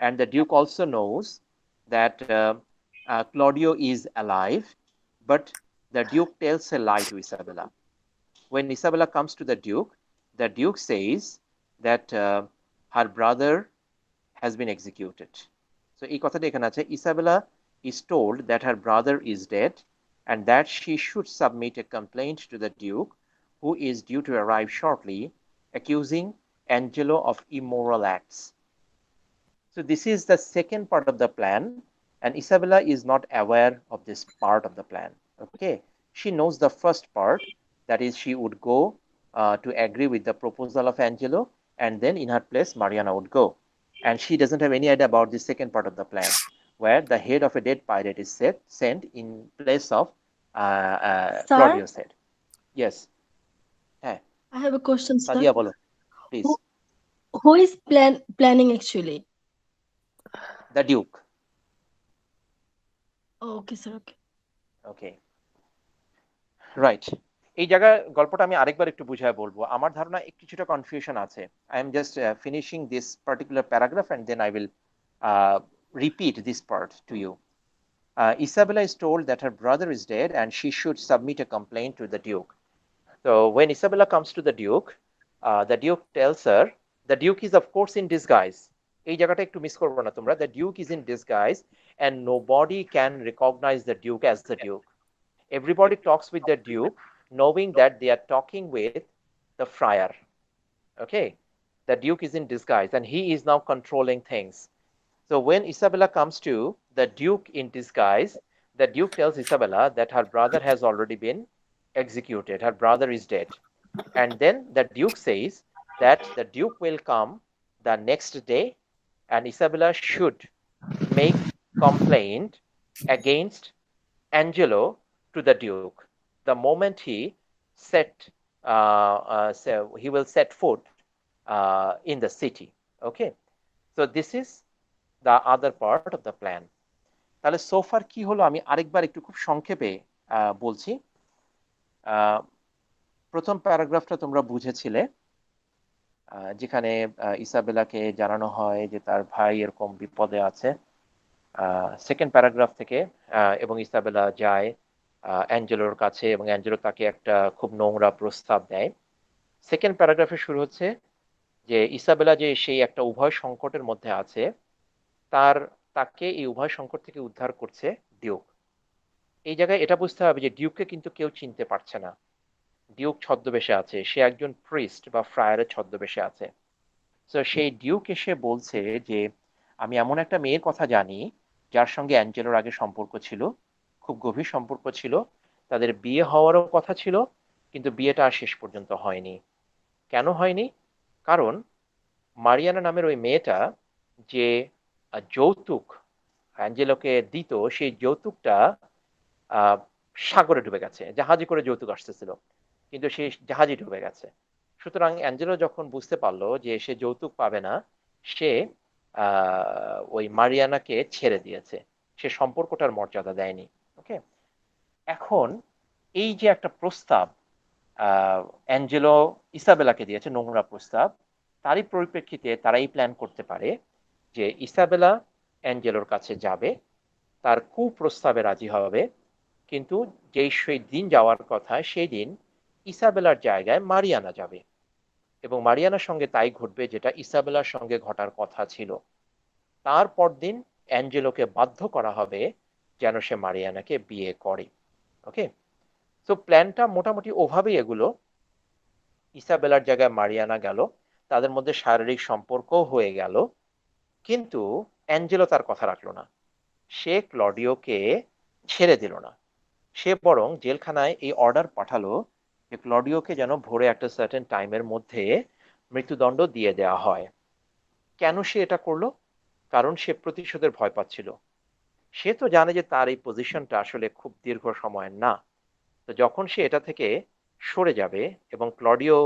and the Duke also knows that Claudio is alive, but the Duke tells a lie to Isabella. When Isabella comes to the Duke says that her brother has been executed. So এই কথাটা এখানে আছে, Isabella is told that her brother is dead and that she should submit a complaint to the Duke, who is due to arrive shortly, accusing Angelo of immoral acts. So this is the second part of the plan, and Isabella is not aware of this part of the plan. Okay, she knows the first part, that is she would go to agree with the proposal of Angelo, and then in her place Mariana would go. And she doesn't have any idea about the second part of the plan, where the head of a dead pirate is sent in place of Sir, Claudio's head. Yes. Hey, I have a question, sir. Sadia bolo, please. Who is planning actually? The Duke. Oh, okay, sir. Okay. Okay. Right, এই জায়গায় গল্পটা আমি আরেকবার একটু বুঝায় বলবো। আমার ধারণা কিছুটা কনফিউশন আছে। I am just finishing this particular paragraph and then I will repeat this part to you. Isabella is told that her brother is dead and she should submit a complaint to the Duke. So when Isabella comes to the Duke tells her, the Duke is of course in disguise. এই জায়গাটা একটু miss করবো না তোমরা। The Duke is in disguise and nobody can recognize the Duke as the Duke. Everybody talks with the Duke knowing that they are talking with the friar. Okay, the Duke is in disguise and he is now controlling things. So when Isabella comes to the Duke in disguise, the Duke tells Isabella that her brother has already been executed, her brother is dead. And then the Duke says that the Duke will come the next day and Isabella should make complaint against Angelo to the Duke. The moment he so he will set foot in the city. Okay, so this is the other part of the plan. তাহলে সোফার কি হলো আমি আরেকবার একটু খুব সংক্ষেপে বলছি। প্রথম প্যারাগ্রাফটা তোমরা বুঝেছিলে, যেখানে ইসাবেলাকে জানানো হয় যে তার ভাই এরকম বিপদে আছে। সেকেন্ড প্যারাগ্রাফ থেকে এবং ইসাবেলা যায় অ্যাঞ্জেলোর কাছে এবং অ্যাঞ্জেলো তাকে একটা খুব নোংরা প্রস্তাব দেয়। সেকেন্ড প্যারাগ্রাফে শুরু হচ্ছে যে ইসাবেলা যে সেই একটা উভয় সংকটের মধ্যে আছে, তাকে এই উভয় সংকট থেকে উদ্ধার করছে ডিউক। এই জায়গায় এটা বুঝতে হবে যে ডিউককে কিন্তু কেউ চিনতে পারছে না। ডিউক ছদ্মবেশে আছে, সে একজন প্রিস্ট বা ফ্রায়ারের ছদ্মবেশে আছে। তো সেই ডিউক এসে বলছে যে আমি এমন একটা মেয়ের কথা জানি যার সঙ্গে অ্যাঞ্জেলোর আগে সম্পর্ক ছিল, খুব গভীর সম্পর্ক ছিল, তাদের বিয়ে হওয়ারও কথা ছিল, কিন্তু বিয়েটা আর শেষ পর্যন্ত হয়নি। কেন হয়নি? কারণ মারিয়ানা নামের ওই মেয়েটা যে যৌতুক অ্যাঞ্জেলোকে দিত, সেই যৌতুকটা সাগরে ডুবে গেছে। জাহাজে করে যৌতুক আসতেছিল, কিন্তু সেই জাহাজে ডুবে গেছে। সুতরাং অ্যাঞ্জেলো যখন বুঝতে পারলো যে সে যৌতুক পাবে না, সে ওই মারিয়ানাকে ছেড়ে দিয়েছে, সে সম্পর্কটার মর্যাদা দেয়নি। ওকে, এখন এই যে একটা প্রস্তাব অ্যাঞ্জেলো ইসাবেলাকে দিয়েছে, নোংরা প্রস্তাব, তারই পরিপ্রেক্ষিতে তারা এই প্ল্যান করতে পারে যে ইসাবেলা অ্যাঞ্জেলোর কাছে যাবে, তার কুপ্রস্তাবে রাজি হবে, কিন্তু সেই দিন যাওয়ার কথা সেই দিন ইসাবেলার জায়গায় মারিয়ানা যাবে এবং মারিয়ানার সঙ্গে তাই ঘটবে যেটা ইসাবেলার সঙ্গে ঘটার কথা ছিল। তারপর দিন অ্যাঞ্জেলোকে বাধ্য করা হবে যেন সে মারিয়ানাকে বিয়ে করে। ওকে, তো প্ল্যানটা মোটামুটি ওভাবেই এগুলো। ইসাবেলার জায়গায় মারিয়ানা গেল, তাদের মধ্যে শারীরিক সম্পর্কও হয়ে গেল, কিন্তু অ্যাঞ্জেলো তার কথা রাখলো না। সে ক্লডিওকে ছেড়ে দিল না, সে বরং জেলখানায় এই অর্ডার পাঠালো যে ক্লডিওকে যেন ভোরে একটা সার্টেন টাইমের মধ্যে মৃত্যুদণ্ড দিয়ে দেওয়া হয়। কেন সে এটা করলো? কারণ সে প্রতিশোধের ভয় পাচ্ছিল। সে তো জানে যে তার এই পজিশনটা আসলে খুব দীর্ঘ সময়ের না। তো যখন সে এটা থেকে সরে যাবে এবং ক্লডিও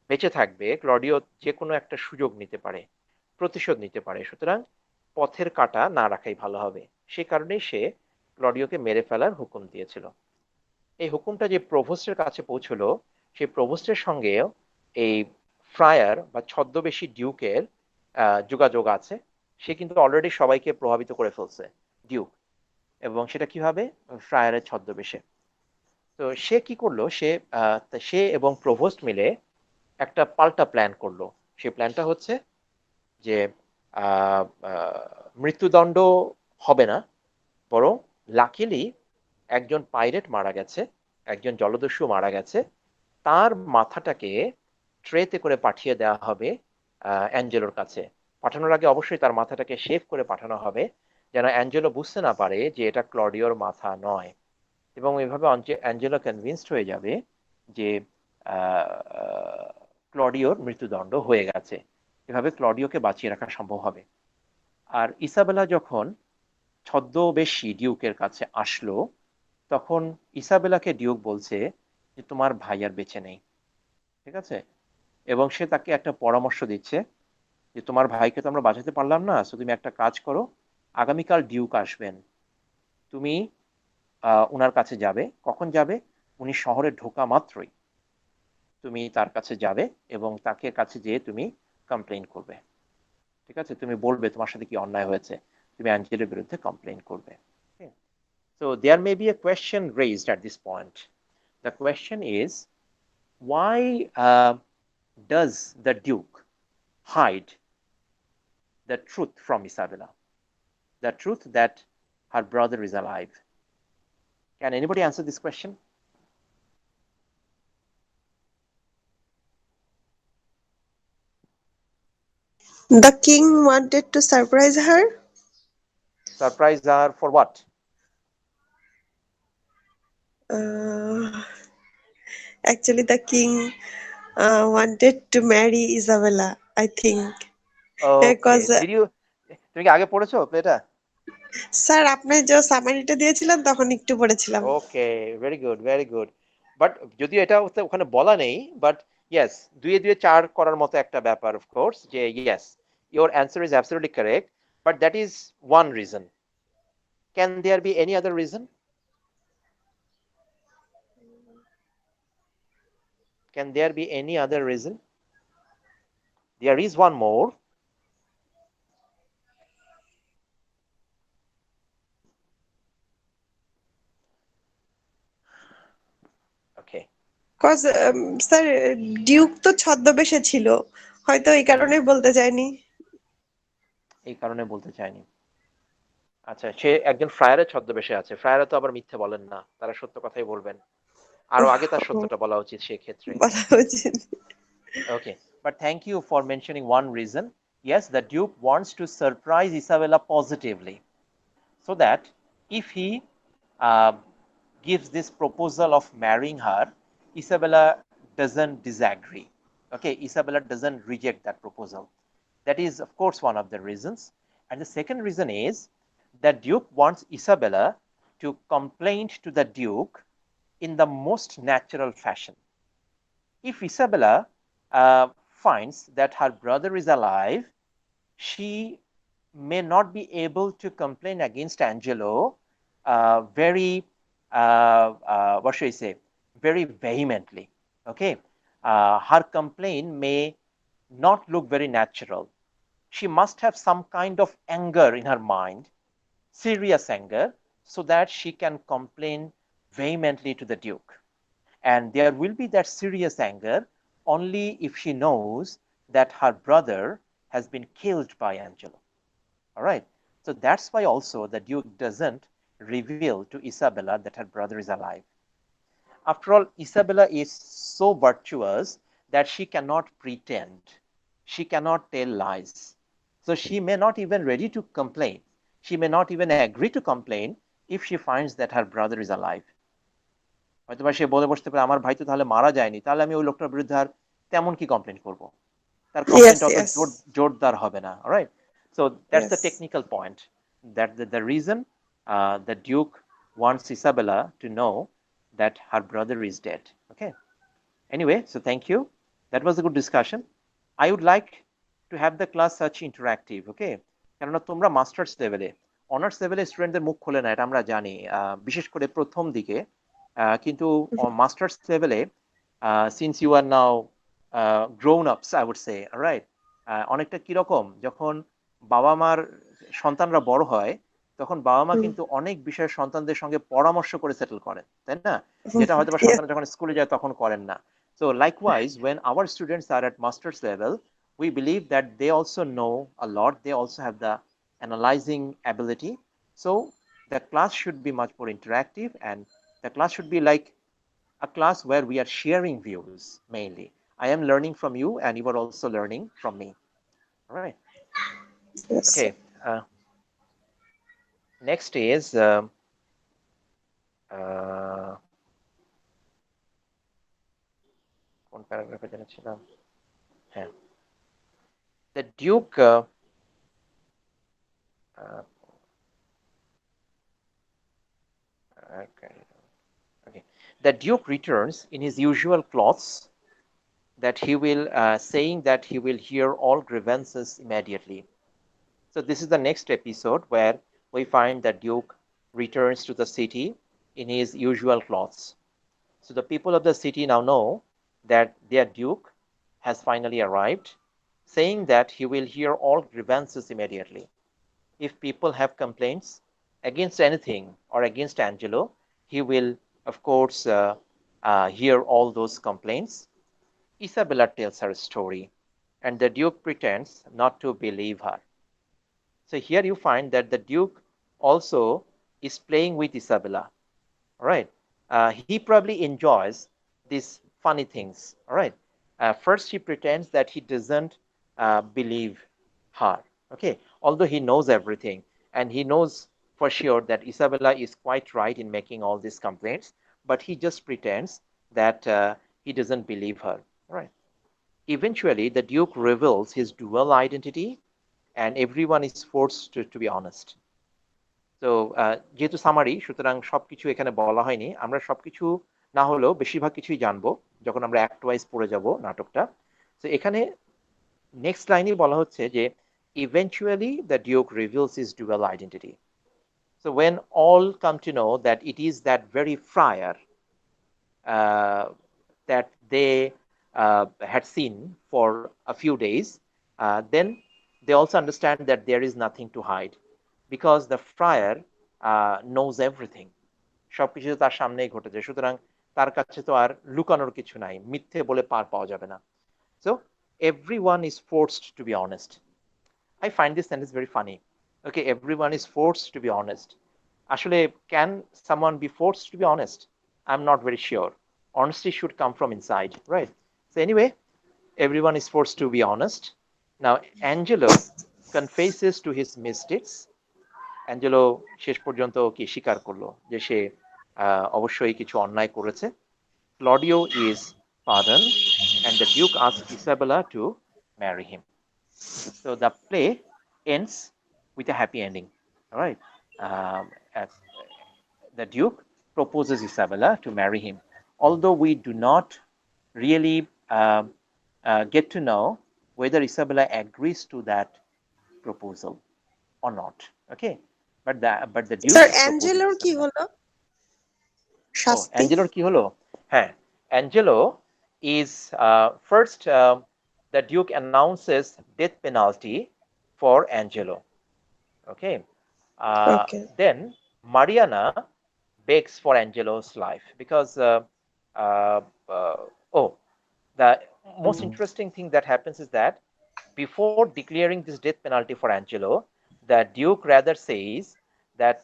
বেঁচে থাকবে, ক্লডিও যে কোনো একটা সুযোগ নিতে পারে, প্রতিশোধ নিতে পারে, সুতরাং পথের কাঁটা না রাখাই ভালো হবে। সে কারণেই সে ক্লডিওকে মেরে ফেলার হুকুম দিয়েছিল। এই হুকুমটা যে প্রভোস্টের কাছে পৌঁছলো, সেই প্রভোস্টের সঙ্গে এই ফ্রায়ার বা ছদ্মবেশী ডিউকের যোগাযোগ আছে। সে কিন্তু অলরেডি সবাইকে প্রভাবিত করে ফেলছে, ডিউক, এবং সেটা কিভাবে? ফ্রায়ারের ছদ্মবেশে। তো সে কি করলো, সে এবং প্রভোস্ট মিলে একটা পাল্টা প্ল্যান করলো। সেই প্ল্যানটা হচ্ছে যে মৃত্যুদণ্ড হবে না, বরং লাকিলি একজন পাইরেট মারা গেছে, একজন জলদস্যু মারা গেছে, তার মাথাটাকে ট্রেতে করে পাঠিয়ে দেওয়া হবে অ্যাঞ্জেলোর কাছে। পাঠানোর আগে অবশ্যই তার মাথাটাকে শেভ করে পাঠানো হবে, যেন অ্যাঞ্জেলো বুঝতে না পারে যে এটা ক্লডিওর মাথা নয়। এবং এইভাবে অ্যাঞ্জেলো কনভিন্সড হয়ে যাবে যে ক্লডিওর মৃত্যুদণ্ড হয়ে গেছে। এভাবে ক্লডিওকে বাঁচিয়ে রাখা সম্ভব হবে। আর ইসাবেলা যখন ছদ্মবেশী ডিউকের কাছে আসলো, তখন ইসাবেলাকে ডিউক বলছে যে তোমার ভাই আর বেঁচে নেই, ঠিক আছে? এবং সে তাকে একটা পরামর্শ দিচ্ছে যে তোমার ভাইকে তো আমরা বাঁচাতে পারলাম না, সো তুমি একটা কাজ করো, আগামীকাল ডিউক আসবেন, তুমি ওনার কাছে যাবে। কখন যাবে? উনি শহরে ঢোকা মাত্রই তুমি তার কাছে যাবে এবং তাকে কাছে যেয়ে তুমি কমপ্লেন করবে, ঠিক আছে? তুমি বলবে তোমার সাথে কি অন্যায় হয়েছে, তুমি অ্যাঞ্জেলের বিরুদ্ধে কমপ্লেন করবে। So there may be a question raised at this point. The question is, why does the Duke hide the truth from Isabella? The truth that her brother is alive. Can anybody answer this question? The king wanted to surprise her. Surprise her for what? Uh, Actually, the king wanted to marry Isabella, I think. Okay. Because তুমি কি আগে পড়েছো প্লেটা? Sir আপনি যে সামারিটা দিয়েছিলেন তখন একটু পড়েছিলাম। Okay, very good, very good. But যদিও এটা ওখানে বলা নেই, বাট ইয়েস, দুয়ে দুয়ে চার করার মতো একটা ব্যাপার, অফ কোর্স, যে yes, your answer is absolutely correct, but that is one reason. Can there be any other reason? Can there be any other reason? There is one more. Okay. Cause sir Duke তো ছদ্মবেশে ছিল, হয়তো এই কারণেই বলতে চাইনি। এই কারণে বলতে চাইনি। আচ্ছা, সে একজন ফ্রায়ারের ছদ্মবেশে আছে। ফ্রায়াররা তো আবার মিথ্যে বলেন না, তারা সত্য কথাই বলবেন। আরো আগে তার সত্যটা বলা উচিত সেক্ষেত্রে। বলা উচিত। Okay, but thank you for mentioning one reason. Yes, the Duke wants to surprise Isabella positively, so that if he uh, gives this proposal of marrying her, Isabella doesn't disagree. Okay, Isabella doesn't reject that proposal. That is, of course, one of the reasons. And the second reason is that Duke wants Isabella to complain to the Duke in the most natural fashion. If Isabella finds that her brother is alive, she may not be able to complain against Angelo very, what should I say, very vehemently. Okay, her complaint may not look very natural. She must have some kind of anger in her mind, serious anger, so that she can complain vehemently to the Duke. And there will be that serious anger only if she knows that her brother has been killed by Angelo. All right. So that's why also the Duke doesn't reveal to Isabella that her brother is alive. After all, Isabella is so virtuous that she cannot pretend, she cannot tell lies. So she may not even ready to complain. She may not even agree to complain if she finds that her brother is alive. হয়তো বা সে বলে বসতে পারে আমার ভাই তো তাহলে মারা যায়নি, তাহলে আমি ওই লোকটার বিরুদ্ধে আর তেমন কি কমপ্লেন করব, তার কমপ্লেন্ট অত জোরদার হবে না, right? So that's the technical point, that the reason the Duke wants Isabella to know that her brother is dead. Okay. Anyway, so thank you. That was a good discussion. I would like to have the class such interactive. Okay. কেননা তোমরা masters লেভেলে, honours লেভেলে স্টুডেন্টদের মুখ খোলে না, এটা আমরা জানি, বিশেষ করে প্রথম দিকে। কিন্তু মাস্টার্স লেভেলে since you are now grown ups, I would say, right, অনেকটা কিরকম, যখন বাবা মার সন্তানরা বড় হয় তখন বাবা মা কিন্তু অনেক বিষয়ে সন্তানদের সঙ্গে পরামর্শ করে সেটেল করেন, তাই না? যেটা হয়তো সন্তান যখন স্কুলে যায় তখন করেন না। So likewise, when our students are at master's level, we believe that they also know a lot. They also have the analyzing ability. So the class should be much more interactive, and the class should be like a class where we are sharing views mainly. I am learning from you, and you are also learning from me. All right. Yes. Okay. Next is কোন প্যারাগ্রাফে জানাচ্ছিলাম? হ্যাঁ, the Duke okay. The Duke returns in his usual clothes, that he will saying that he will hear all grievances immediately. So this is the next episode where we find that Duke returns to the city in his usual clothes. So the people of the city now know that their Duke has finally arrived, saying that he will hear all grievances immediately. If people have complaints against anything or against Angelo, he will, of course, hear all those complaints. Isabella tells her story, and the Duke pretends not to believe her. So here you find that the Duke also is playing with Isabella. All right. He probably enjoys these funny things. All right. First, he pretends that he doesn't believe her. Okay. Although he knows everything, and he knows for sure that Isabella is quite right in making all these complaints, but he just pretends that he doesn't believe her. All right. Eventually, the Duke reveals his dual identity, and everyone is forced to be honest. তো যেহেতু summary, সুতরাং সবকিছু এখানে বলা হয়নি, আমরা সবকিছু না হলেও বেশিরভাগ কিছুই জানবো যখন আমরা অ্যাক্ট ওয়াইজ পড়ে যাব নাটকটা। তো এখানে নেক্সট লাইনে বলা হচ্ছে যে eventually the Duke reveals his dual identity. So when all come to know that it is that very friar that they had seen for a few days, then they also understand that there is nothing to hide, because the friar knows everything. সবকিছু তার সামনেই ঘটেছে, সুতরাং তার কাছে তো আর লুকানোর কিছু নাই, মিথ্যে বলে পার পাওয়া যাবে না। So everyone is forced to be honest. I find this sentence very funny. Okay, everyone is forced to be honest. আসলে can someone be forced to be honest? I'm not very sure. Honesty should come from inside, right? So anyway, everyone is forced to be honest. Now Angelo confesses to his mistakes. Angelo শেষ পর্যন্ত কি স্বীকার করলো যে সে অবশ্যই কিছু অন্যায় করেছে। Claudio is pardoned, and the Duke asks Isabella to marry him. So the play ends with a happy ending. All right. The Duke proposes Isabella to marry him, although we do not really get to know whether Isabella agrees to that proposal or not. Okay. But the Duke sir অ্যাঞ্জেলোর কি হলো? শাস্তি অ্যাঞ্জেলোর কি হলো? হ্যাঁ, Angelo is first the Duke announces death penalty for Angelo. Okay. Then Mariana begs for Angelo's life because the most interesting thing that happens is that before declaring this death penalty for Angelo, the Duke rather says that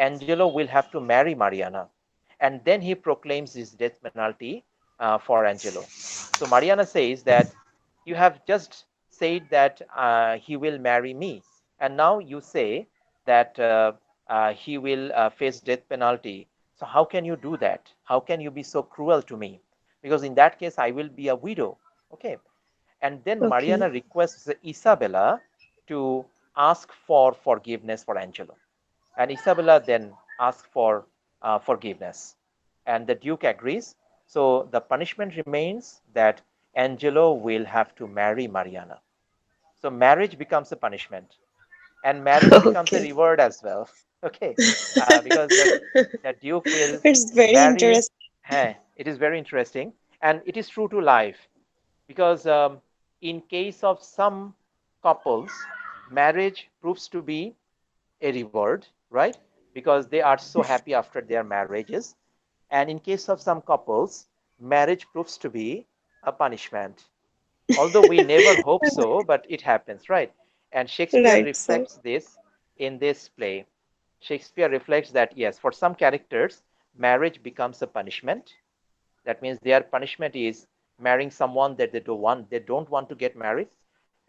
Angelo will have to marry Mariana, and then he proclaims his death penalty for Angelo. So Mariana says that you have just said that he will marry me, and now you say that he will face death penalty. So how can you do that? How can you be so cruel to me? Because in that case, I will be a widow. Okay. And then Mariana Okay. requests Isabella to ask for forgiveness for Angelo. And Isabella then asks for forgiveness. And the Duke agrees. So the punishment remains that Angelo will have to marry Mariana. So marriage becomes a punishment, and marriage becomes a Okay. reward as well. Okay, because the Duke will It's very marry. interesting. It is very interesting, and it is true to life, because in case of some couples, marriage proves to be a reward, right? Because they are so happy after their marriages. And in case of some couples, marriage proves to be a punishment. Although we never hope so, but it happens, right? And Shakespeare Right, sir. reflects this in this play. Shakespeare reflects that, yes, for some characters, marriage becomes a punishment. That means their punishment is marrying someone that they don't want to get married.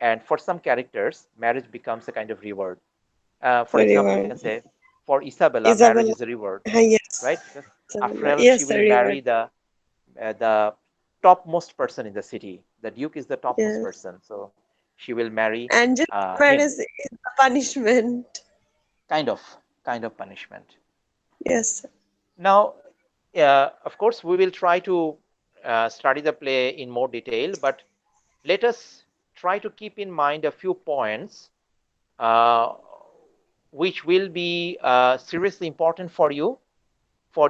And for some characters, marriage becomes a kind of reward. For Very example, we well. can say for Isabella, marriage Isabella. is a reward, Yes. right? Because after Isabella. all, she Yes, will sir. Reward. marry the topmost person in the city. The Duke is the topmost Yes. person, so she will marry Angel him. marriage is a punishment. Kind of, kind of punishment. Yes, sir. Now, of course, we will try to study the play in more detail, but let us try to keep in mind a few points uh, which will be seriously important for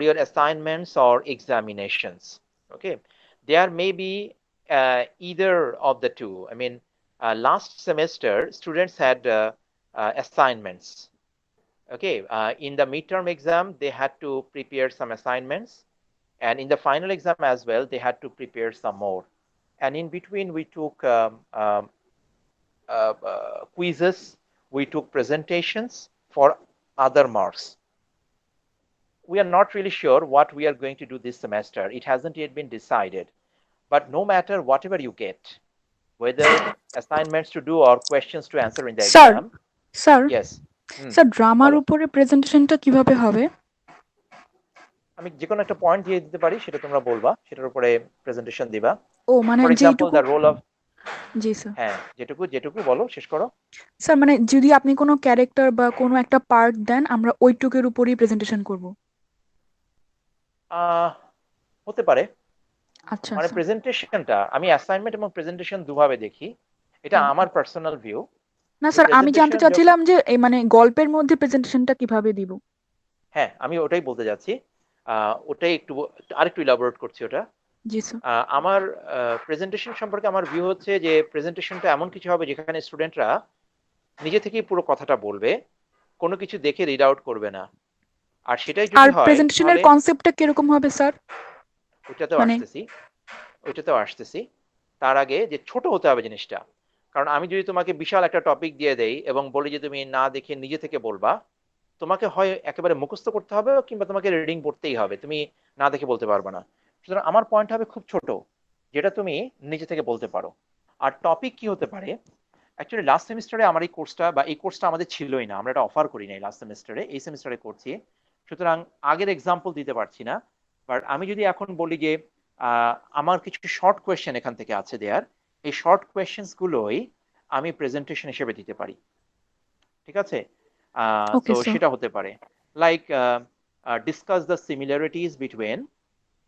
your assignments or examinations. Okay, there may be either of the two. I mean, last semester students had assignments. Okay, in the midterm exam they had to prepare some assignments, and in the final exam as well they had to prepare some more. And in between we took quizzes, we took presentations for other marks. We are not really sure what we are going to do this semester. It hasn't yet been decided. But no matter whatever you get, whether assignments to do or questions to answer in the sir exam, sir yes, sir ড্রামার বলো। উপরে প্রেজেন্টেশনটা কিভাবে হবে? আমি যে কোনো একটা পয়েন্ট দিয়ে দিতে পারি, সেটা তোমরা বলবা, সেটার উপরে প্রেজেন্টেশন দিবা। ও মানে ফর এক্সাম্পল যেইটুকু, দ্য রোল অফ, জি স্যার। হ্যাঁ যেটুকু যেটুকু বলো, শেষ করো। স্যার মানে যদি আপনি কোনো ক্যারেক্টার বা কোনো একটা পার্ট দেন, আমরা ওইটুকুর উপরই প্রেজেন্টেশন করব। হতে পারে। আচ্ছা মানে স্যার। প্রেজেন্টেশনটা আমি অ্যাসাইনমেন্ট এবং প্রেজেন্টেশন দুভাবে দেখি। এটা আমার পার্সোনাল ভিউ। না যে স্যার, আমি জানতে প্রেজেন্টেশন চাচ্ছিলাম যে এই মানে গল্পের মধ্যে প্রেজেন্টেশনটা কিভাবে দিব। হ্যাঁ, আমি ওটাই বলতে যাচ্ছি। ওটাই একটু আরেকটু ইলাবোরেট করছি ওটা। জি স্যার। আমার প্রেজেন্টেশন সম্পর্কে আমার ভিউ হচ্ছে যে প্রেজেন্টেশনটা এমন কিছু হবে যেখানে স্টুডেন্টরা নিজে থেকেই পুরো কথাটা বলবে, কোনো কিছু দেখে রিড আউট করবে না। আর সেটাই আর যদি হয় প্রেজেন্টেশনের তাহলে কনসেপ্টটা কিরকম হবে স্যার? ওইটাতেও মানে আসতেছি, ওইটাতেও আসতেছি। তার আগে যে ছোট হতে হবে জিনিসটা। কারণ আমি যদি তোমাকে বিশাল একটা টপিক দিয়ে দেই এবং বলি যে তুমি না দেখে নিজে থেকে বলবা, তোমাকে হয় একেবারে মুখস্থ করতে হবে কিংবা তোমাকে রিডিং পড়তেই হবে, তুমি না দেখে বলতে পারবে না। সুতরাং আমার পয়েন্ট হবে খুব ছোট, যেটা তুমি নিজে থেকে বলতে পারো। আর টপিক কি হতে পারে? অ্যাকচুয়ালি লাস্ট সেমিস্টারে আমার এই কোর্সটা বা এই কোর্সটা আমাদের ছিলই না, আমরা এটা অফার করি নাই লাস্ট সেমিস্টারে, এই সেমিস্টারে করছি। সুতরাং আগের এক্সাম্পল দিতে পারছি না। বাট আমি যদি এখন বলি যে আমার কিছু শর্ট কোয়েশ্চেন এখান থেকে আছে দেয়ার, এই শর্ট কোয়েশ্চেন্স গুলোই আমি প্রেজেন্টেশন হিসেবে দিতে পারি। ঠিক আছে? ওকে তো স্যার। সেটা হতে পারে like discuss the similarities between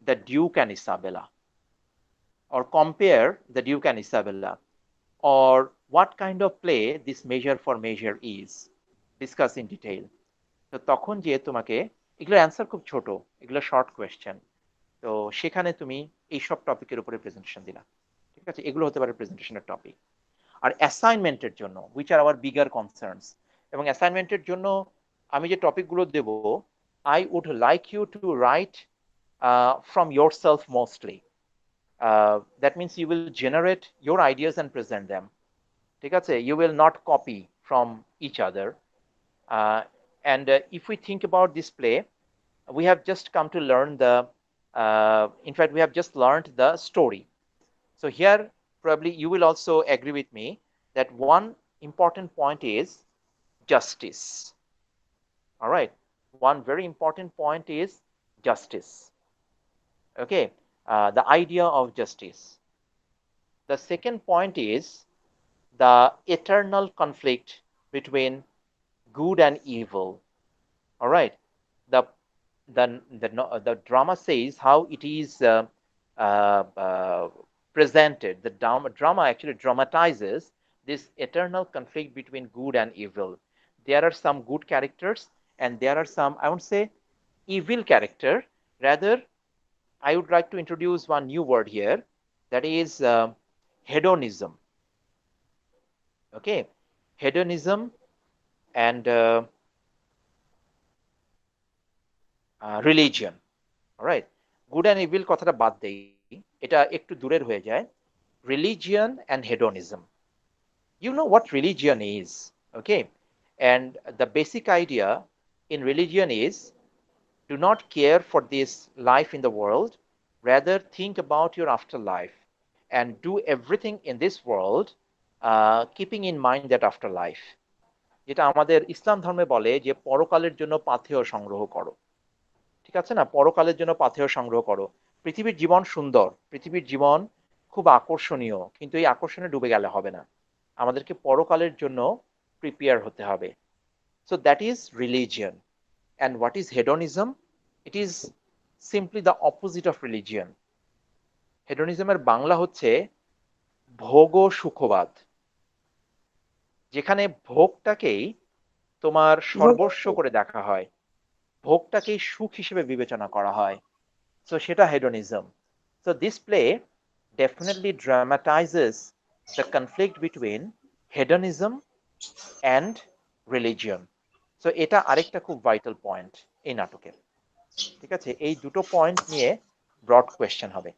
the Duke and Isabella, or compare the Duke and Isabella, or what kind of play this measure for measure is, discuss in detail. তো তখন যে তোমাকে এগুলোর অ্যান্সার খুব ছোট, এগুলো শর্ট কোয়েশ্চেন, তো সেখানে তুমি এইসব টপিকের উপরে প্রেজেন্টেশন দিলা। ঠিক আছে, এগুলো হতে পারে প্রেজেন্টেশনের টপিক। আর অ্যাসাইনমেন্টের জন্য which are our bigger concerns, এবং অ্যাসাইনমেন্টের জন্য আমি যে টপিকগুলো দেব, I would like you to write from yourself mostly. That means you will generate your ideas and present them. ঠিক আছে, you will not copy from each other. And if we think about this play, we have just come to learn in fact, we have just learned the story. So here, probably you will also agree with me that one important point is justice. All right. One very important point is justice. Okay. The idea of justice. The second point is the eternal conflict between good and evil. All right. The the drama says how it is presented. The drama actually dramatizes this eternal conflict between good and evil. There are some good characters and there are some, I won't say evil character. Rather, I would like to introduce one new word here, that is hedonism. Okay, hedonism and religion. All right, good and evil কথাটা বাদ দেই, এটা একটু দূরের হয়ে যায়. Religion and hedonism. You know what religion is, okay? And the basic idea in religion is do not care for this life in the world, rather think about your afterlife and do everything in this world keeping in mind that afterlife. যেটা আমাদের ইসলাম ধর্মে বলে যে পরকালের জন্য পাথেয় সংগ্রহ করো, ঠিক আছে না? পরকালের জন্য পাথেয় সংগ্রহ করো। পৃথিবীর জীবন সুন্দর, পৃথিবীর জীবন খুব আকর্ষণীয়, কিন্তু এই আকর্ষণে ডুবে গেলে হবে না, আমাদেরকে পরকালের জন্য প্রিপেয়ার হতে হবে। So that is religion. And what is hedonism? It is simply the opposite of religion. হেডনিজমের বাংলা হচ্ছে ভোগ ও সুখবাদ, যেখানে ভোগটাকেই তোমার সর্বস্ব করে দেখা হয়, ভোগটাকেই সুখ হিসেবে বিবেচনা করা হয়। সো সেটা hedonism. So this play definitely dramatizes the conflict between hedonism and religion. So এটা আরেকটা খুব ভাইটাল পয়েন্ট এই নাটকের, ঠিক আছে? এই দুটো পয়েন্ট নিয়ে ব্রড কোয়েশ্চেন হবে,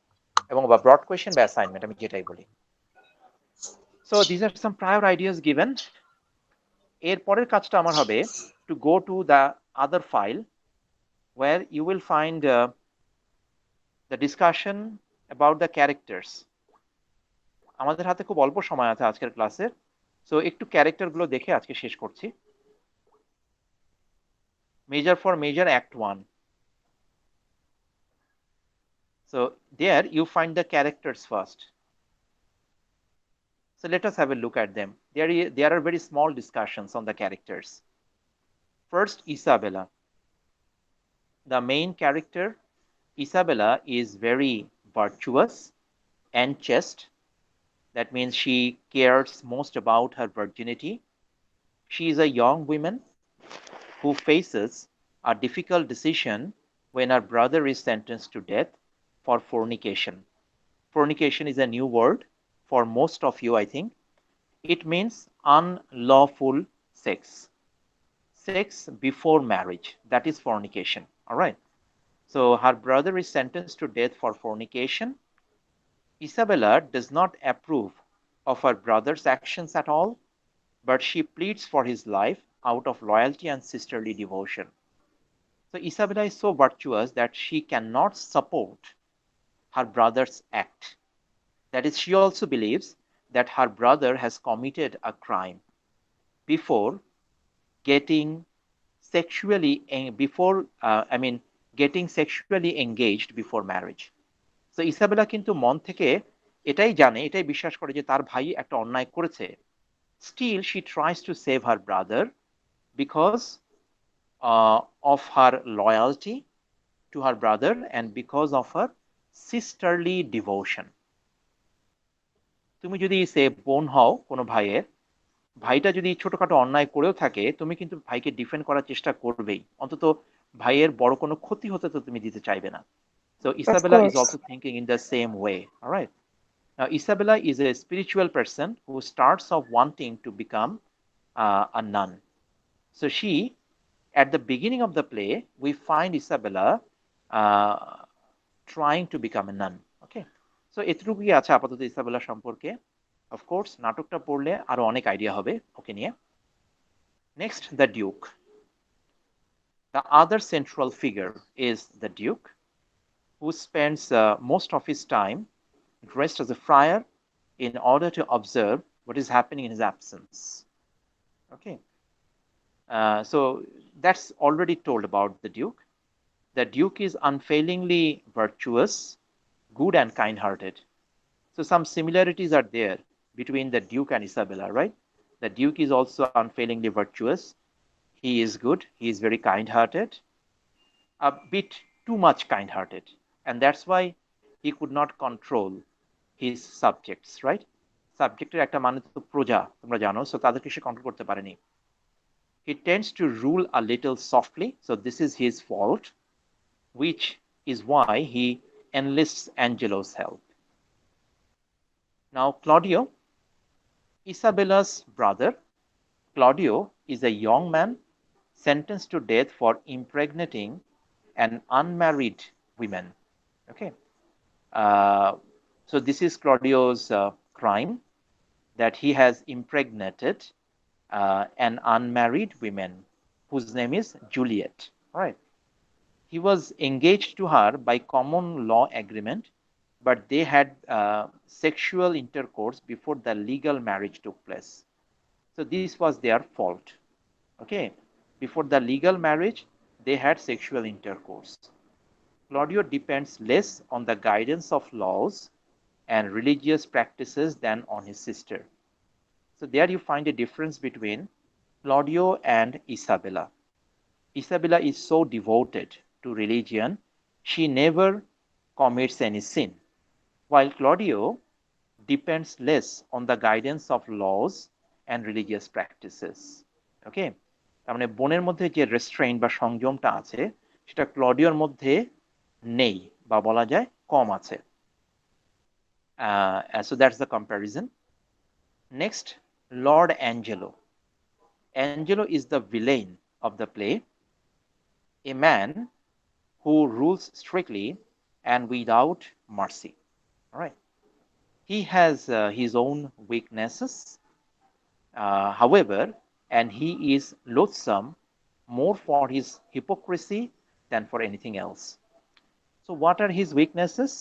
এবং বা ব্রড কোয়েশ্চেন বা অ্যাসাইনমেন্ট আমি যেটাই বলি। So this are some prior ideas given. এর পরের কাজটা আমার হবে to go to the other file where you will find the discussion about the characters. আমাদের হাতে খুব অল্প সময় আছে আজকের ক্লাসের, সো একটু ক্যারেক্টার গুলো দেখে আজকে শেষ করছি। Major for major act 1. So there you find the characters first. So let us have a look at them. There are very small discussions on the characters. First, Isabella. The main character, Isabella, is very virtuous and chaste. That means she cares most about her virginity. She is a young woman who faces a difficult decision when her brother is sentenced to death for fornication. Fornication is a new word for most of you, I think. It means unlawful sex. Sex before marriage, that is fornication. All right. So her brother is sentenced to death for fornication. Isabella does not approve of her brother's actions at all, but she pleads for his life out of loyalty and sisterly devotion. So Isabella is so virtuous that she cannot support her brother's act. That is, she also believes that her brother has committed a crime before getting sexually engaged before marriage. So Isabella কিন্তু মন থেকে এটাই জানে, এটাই বিশ্বাস করে যে তার ভাই একটা অন্যায় করেছে। Still she tries to save her brother because of her loyalty to her brother and because of her sisterly devotion. তুমি যদি সে বোন হও কোনো ভাইয়ের, ভাইটা যদি ছোটখাটো অন্যায় করেও থাকে, তুমি কিন্তু ভাইকে ডিফেন্ড করার চেষ্টা করবেই, অন্তত ভাইয়ের বড় কোনো ক্ষতি হতে তো তুমি দিতে চাইবে না। So Isabella is also thinking in the same way. All right. Now Isabella is a spiritual person who starts off wanting to become a nun. So she, at the beginning of the play, we find Isabella trying to become a nun. Okay. So এতটুকুই আছে আপাতত Isabella সম্পর্কে। Of course, নাটকটা পড়লে আরো অনেক idea হবে ওকে নিয়ে। Next, the Duke. The other central figure is the Duke, who spends most of his time dressed as a friar in order to observe what is happening in his absence. Okay, so that's already told about the Duke. The Duke is unfailingly virtuous, good, and kind hearted. So, some similarities are there between the Duke and Isabella, right? The Duke is also unfailingly virtuous. He is good, he is very kind hearted, a bit too much kind hearted. And that's why he could not control his subjects, right? সাবজেক্টের একটা মানে তো প্রজা, তোমরা জানো, so তাদেরকে সে control করতে পারেনি। He tends to rule a little softly, so this is his fault, which is why he enlists Angelo's help. Now, Claudio, Isabella's brother, Claudio is a young man sentenced to death for impregnating an unmarried woman. Okay, so this is Claudio's crime, that he has impregnated an unmarried woman whose name is Juliet. All right. He was engaged to her by common law agreement, but they had sexual intercourse before the legal marriage took place. So this was their fault. Okay. Before the legal marriage, they had sexual intercourse. Claudio depends less on the guidance of laws and religious practices than on his sister. So there you find a difference between Claudio and Isabella. Isabella is so devoted to religion, she never commits any sin, while Claudio depends less on the guidance of laws and religious practices. Okay, তার মানে বোনের মধ্যে যে restrain বা সংযমটা আছে সেটা ক্লডিওর মধ্যে নেই বা বলা যায় কম আছে। So that's the comparison. Next, Lord Angelo. Angelo is the villain of the play, a man who rules strictly and without mercy. All right. He has his own weaknesses, however, and he is loathsome more for his hypocrisy than for anything else. So, what are his weaknesses?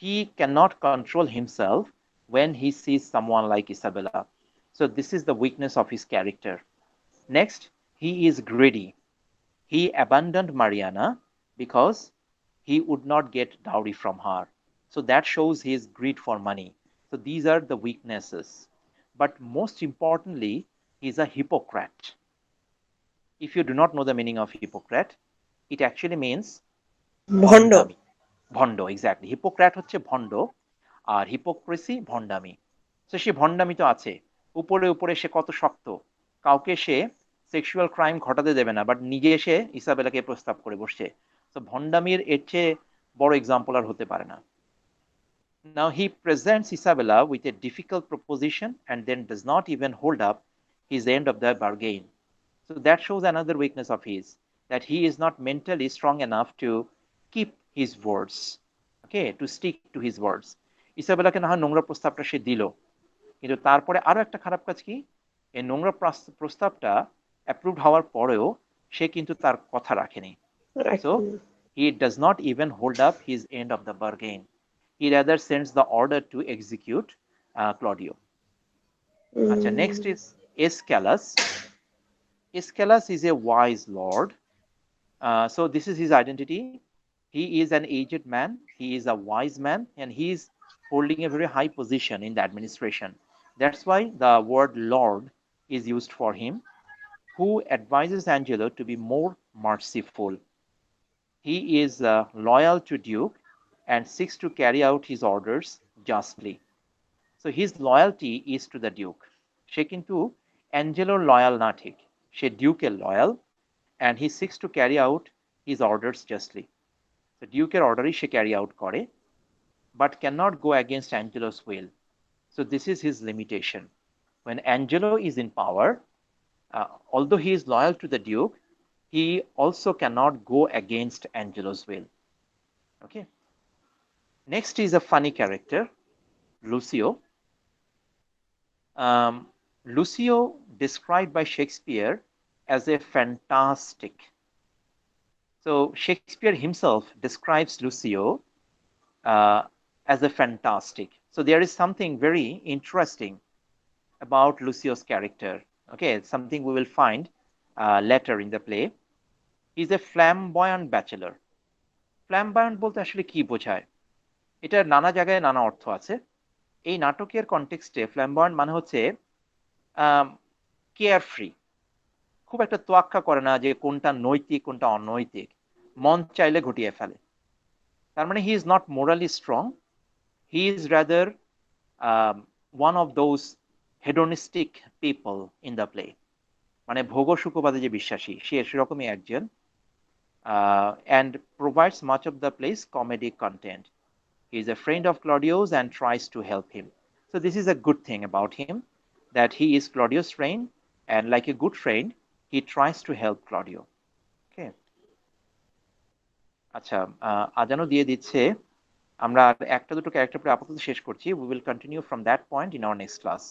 He cannot control himself when he sees someone like Isabella. So, this is the weakness of his character. Next, he is greedy. He abandoned Mariana because he would not get dowry from her. So that shows his greed for money. So these are the weaknesses. But most importantly, he is a hypocrite. If you do not know the meaning of hypocrite, it actually means ভণ্ড। ভণ্ডামি। ভণ্ড, exactly. হিপোক্র্যাট হচ্ছে ভণ্ড, আর hypocrisy ভণ্ডামি। তো সে ভণ্ডামি তো আছে, উপরে উপরে সে কত শক্ত, কাউকে সে সেক্সুয়াল ক্রাইম ঘটাতে দেবে না, বাট নিজে এসে ইসাবেলাকে প্রস্তাব করে বসছে। তো ভণ্ডামির এর চেয়ে বড় এক্সাম্পল আর হতে পারে না। Now he presents Isabella with a difficult proposition and then does not even hold up his end of the bargain. So that shows another weakness of his, that he is not mentally strong enough to keep his words, okay, to stick to his words. ইসাবেলাকে না হয় নোংরা প্রস্তাবটা সে দিল, কিন্তু তারপরে আরো একটা খারাপ কাজ কি, এই নোংরা প্রস্তাবটা অ্যাপ্রুভড হওয়ার পরেও সে কিন্তু তার কথা রাখেনি। So he does not even hold up his end of the bargain. He rather sends the order to execute Claudio. Achha, next is Aeschylus. Aeschylus is a wise lord. So this is his identity. He is an aged man, he is a wise man, and he is holding a very high position in the administration. That's why the word lord is used for him, who advises Angelo to be more merciful. He is loyal to Duke and seeks to carry out his orders justly. So his loyalty is to the Duke. সে কিন্তু অ্যাঞ্জেলোর loyal না, ঠিক, সে ডিউকের loyal, and he seeks to carry out his orders justly. So ডিউকের অর্ডারই say carry out করে, but cannot go against Angelo's will. So this is his limitation. When Angelo is in power, although he is loyal to the Duke, he also cannot go against Angelo's will. Okay. Next is a funny character, Lucio. Lucio, described by Shakespeare as a fantastic So Shakespeare himself describes Lucio as a fantastic. So there is something very interesting about Lucio's character. Okay, something we will find later in the play. He's a flamboyant bachelor. ফ্ল্যাম্বায়ান্ট বলতে আসলে কি বোঝায়? এটার নানা জায়গায় নানা অর্থ আছে। এই নাটকের কনটেক্সটে ফ্ল্যাম্বায়ান্ট মানে হচ্ছে কেয়ার ফ্রি, খুব একটা তোয়াক্কা করে না যে কোনটা নৈতিক কোনটা অনৈতিক, মন চাইলে ঘটিয়ে ফেলে। তার মানে he is not morally strong, he is rather one of those hedonistic people in the play, মানে ভোগ সুখবাদে যে বিশ্বাসী সে সেরকমই একজন, and provides much of the play's comedic content. He is a friend of Claudio's and tries to help him. So this is a good thing about him, that he is Claudio's friend, and like a good friend, he tries to help Claudio. Okay. আচ্ছা, আজানও দিয়ে দিচ্ছে। আমরা একটা দুটো character পরে আপাতত শেষ করছি। We will continue from that point in our next class.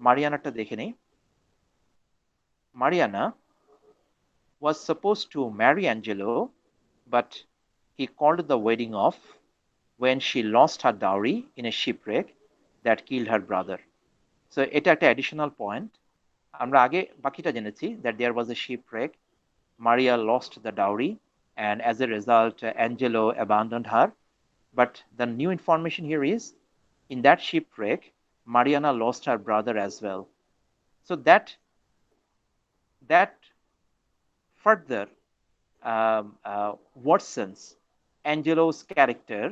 মারিয়ানাটা দেখে নেই। Mariana was supposed to marry Angelo, but he called the wedding off when she lost her dowry in a shipwreck that killed her brother. So এটা একটা additional point. আমরা আগে বাকিটা জেনেছি that there was a shipwreck, Maria lost the dowry, and as a result Angelo abandoned her. But the new information here is, in that shipwreck Mariana lost her brother as well. So that further worsens Angelo's character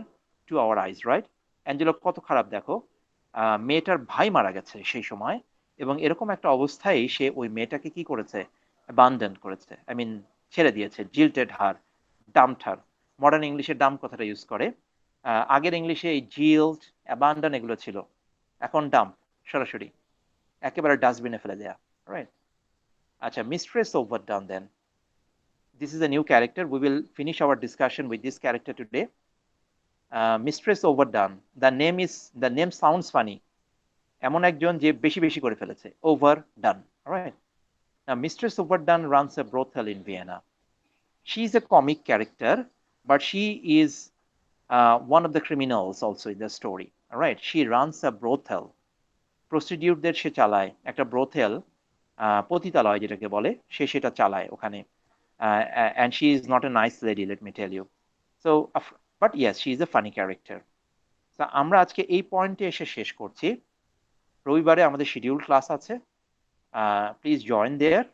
to our eyes, right? Angelo কত খারাপ দেখো, মেয়েটার ভাই মারা গেছে সেই সময়, এবং এরকম একটা অবস্থায় সে ওই মেয়েটাকে কি করেছে, অ্যাবান্ডন করেছে, আই মিন ছেড়ে দিয়েছে, জিল্টেড হার, ডাম্পড হার। মডার্ন ইংলিশে ডাম্প কথাটা ইউজ করে, আগের ইংলিশে এই জিল্ট, অ্যাবান্ডন এগুলো ছিল, এখন ডাম্প সরাসরি একেবারে ডাস্টবিনে ফেলে দেয়া, রাইট? আচ্ছা, মিস্ট্রেস ওভারডান দেন। This is a new character. We will finish our discussion with this character today. Mistress Overdone. The name sounds funny. এমন একজন যে বেশি বেশি করে ফেলেছে, overdone. All right. Now, Mistress Overdone runs a brothel in Vienna. She is a comic character, but she is one of the criminals also in the story. All right. She runs a brothel. প্রস্টিটিউটদের সে চালায় একটা brothel, পতিতালয় যেটাকে বলে, সে সেটা চালায় ওখানে। And she is not a nice lady, let me tell you. So, but yes, she is a funny character. So, আমরা আজকে এই পয়েন্টে এসে শেষ করছি। রবিবারে আমাদের শিডিউল ক্লাস আছে, please join there.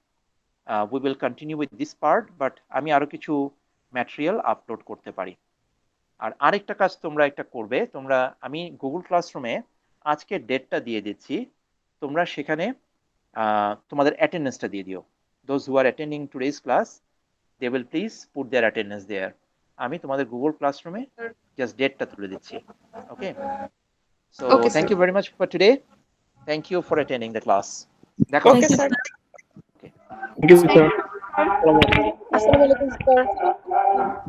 We will continue with this part, but আমি আরো কিছু ম্যাটেরিয়াল আপলোড করতে পারি। আর আরেকটা কাজ তোমরা একটা করবে, আমি গুগল ক্লাসরুমে আজকে ডেটটা দিয়ে দিচ্ছি, তোমরা সেখানে তোমাদের অ্যাটেন্ডেন্সটা দিয়ে দিও। Those who are attending today's class, they will please put their attendance there. আমি তোমাদের গুগল ক্লাসরুমে জাস্ট ডেটটা তুলে দিচ্ছি। Okay, so thank you very much for today. Thank you for attending the class. দেখো, okay sir. Thank you sir. আসসালামু আলাইকুম sir.